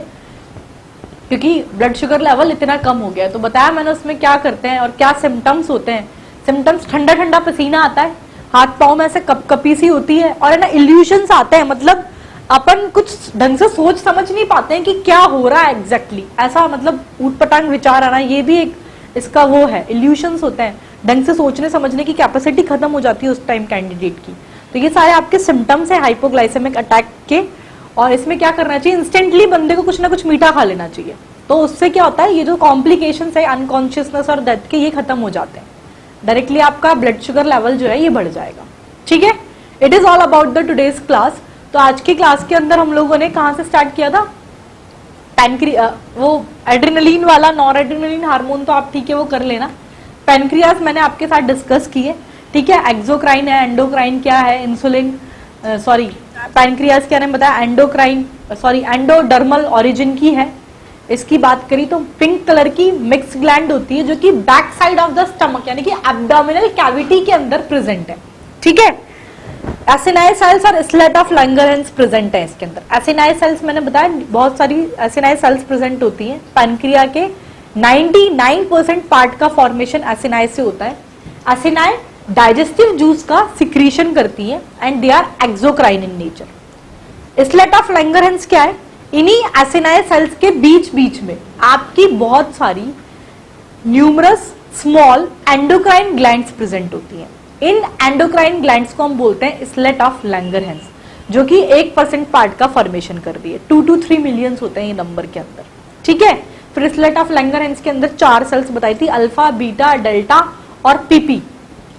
क्योंकि ब्लड शुगर लेवल इतना कम हो गया है। तो बताया मैंने उसमें क्या करते हैं और क्या सिम्टम्स होते हैं। सिम्टम्स ठंडा ठंडा पसीना आता है, हाथ पाँव में ऐसे कपकपी सी होती है, और है ना इल्यूशंस आते हैं, मतलब अपन कुछ ढंग से सोच समझ नहीं पाते हैं कि क्या हो रहा है एग्जैक्टली, ऐसा मतलब ऊटपटांग विचार आना, ये भी एक इसका वो है, इल्यूशंस होते हैं, ढंग से सोचने समझने की कैपेसिटी खत्म हो जाती है उस टाइम कैंडिडेट की। तो ये सारे आपके सिम्टम्स है हाइपोग्लाइसेमिक अटैक के, और इसमें क्या करना चाहिए, इंस्टेंटली बंदे को कुछ ना कुछ मीठा खा लेना चाहिए। तो उससे क्या होता है, ये जो कॉम्प्लिकेशंस है अनकॉन्शियसनेस और डेथ के, ये खत्म हो जाते हैं, डायरेक्टली आपका ब्लड शुगर लेवल जो है ये बढ़ जाएगा। ठीक है, it is all about the today's class. तो आज की क्लास के अंदर हम लोगों ने कहां से स्टार्ट किया था, वो एड्रेनलिन वाला, नॉर एड्रेनलिन हार्मोन तो आप ठीक है वो कर लेना। पैनक्रियास मैंने आपके साथ डिस्कस की है, ठीक है, एक्सोक्राइन है, एंडोक्राइन क्या है, इंसुलिन सॉरी पैनक्रियास क्या नाम बताया, एंडोक्राइन सॉरी एंडोडर्मल ओरिजिन की है। इसकी बात करी तो पिंक कलर की मिक्स ग्लैंड होती है जो कि back side of the stomach यानी कि एब्डोमिनल कैविटी के अंदर प्रेजेंट है। ठीक है, एसिनाई सेल्स और स्लेट ऑफ लैंगरहैंस प्रेजेंट है इसके अंदर। एसिनाई सेल्स मैंने बताया बहुत सारी एसिनाई सेल्स प्रेजेंट होती हैं। पैनक्रिया के 99% पार्ट का फॉर्मेशन एसिनाई से होता है। एसिनाई डाइजेस्टिव जूस का सिक्रीशन करती है and they are exocrine in nature. Islet of Langerhans क्या है, इन्हीं एसिनाई सेल्स के बीच बीच में आपकी बहुत सारी numerous small endocrine glands present होती हैं। इन एंडोक्राइन ग्लैंड्स को हम बोलते हैं स्लेट ऑफ लैंगरहैंस, जो कि 1% पार्ट का फॉर्मेशन कर रही है। 2 to 3 मिलियंस होते हैं ये नंबर के अंदर। ठीक है, फिर स्लेट ऑफ लैंगरहैंस के अंदर 4 सेल्स बताई थी, अल्फा, बीटा, डेल्टा और पीपी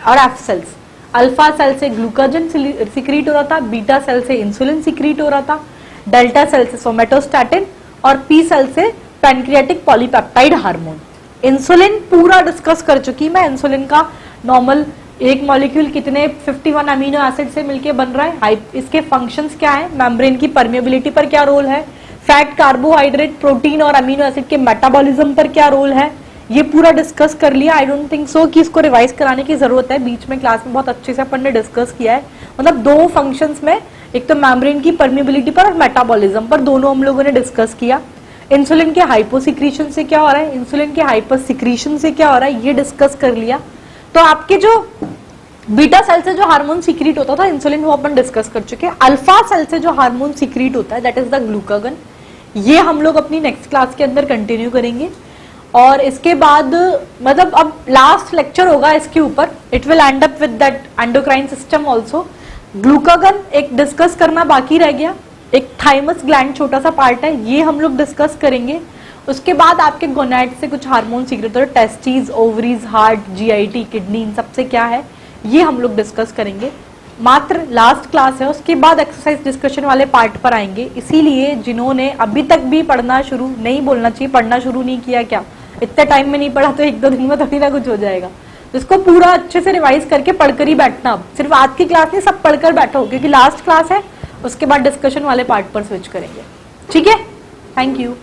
और एफ सेल्स। अल्फा सेल से ग्लूकोजन सिक्रीट हो रहा था, बीटा सेल से इंसुलिन सिक्रीट हो रहा था, डेल्टा सेल से सोमेटोस्टैटिन और पी सेल से पैनक्रियाटिक पॉलीपेप्टाइड हार्मोन। इंसुलिन पूरा डिस्कस कर चुकी मैं, इंसुलिन का नॉर्मल एक मॉलिक्यूल कितने 51 अमीनो एसिड से मिलके बन रहा है, इसके फंक्शंस क्या है, मेम्ब्रेन की परमेबिलिटी पर क्या रोल है, फैट, कार्बोहाइड्रेट, प्रोटीन और अमीनो एसिड के मेटाबॉलिज्म पर क्या रोल है, ये पूरा डिस्कस कर लिया। आई डोंट थिंक सो कि इसको रिवाइज कराने की जरूरत है, बीच में क्लास में बहुत अच्छे से अपन ने डिस्कस किया है। मतलब 2 फंक्शंस में, एक तो मेम्ब्रेन की परमेबिलिटी पर और मेटाबॉलिज्म पर, दोनों हम लोगों ने डिस्कस किया। इंसुलिन के हाइपोसिक्रीशन से क्या हो रहा है, इंसुलिन के हाइपरसिक्रीशन से क्या हो रहा है, ये डिस्कस कर लिया। तो आपके जो बीटा सेल से जो हार्मोन सीक्रेट होता था इंसुलिन, वो अपन डिस्कस कर चुके हैं। अल्फा सेल से जो हार्मोन सीक्रेट होता है दैट इज द ग्लूकागन, ये हम लोग अपनी नेक्स्ट क्लास के अंदर कंटिन्यू करेंगे। और इसके बाद मतलब अब लास्ट लेक्चर होगा इसके ऊपर, it will and up with that endocrine system also. Glucagon एक डिस्कस करना बाकी रह गया, एक थाइमस ग्लैंड छोटा सा पार्ट है, ये हम लोग डिस्कस करेंगे। उसके बाद आपके गोनाड से कुछ हार्मोन सीक्रेट होते हैं, testis, ovaries, heart, GIT, kidney, इन सबसे क्या है ये हम लोग डिस्कस करेंगे। मात्र लास्ट क्लास है, उसके बाद एक्सरसाइज डिस्कशन वाले पार्ट पर आएंगे। इसीलिए जिन्होंने अभी तक भी पढ़ना शुरू नहीं, बोलना चाहिए पढ़ना शुरू नहीं किया, क्या इतने टाइम में नहीं पढ़ा तो 1-2 दिन में थोड़ी ना कुछ हो जाएगा। तो इसको पूरा अच्छे से रिवाइज करके पढ़कर ही बैठना। अब सिर्फ आज की क्लास नहीं, सब पढ़कर बैठो क्योंकि लास्ट क्लास है, उसके बाद डिस्कशन वाले पार्ट पर स्विच करेंगे। ठीक है, थैंक यू।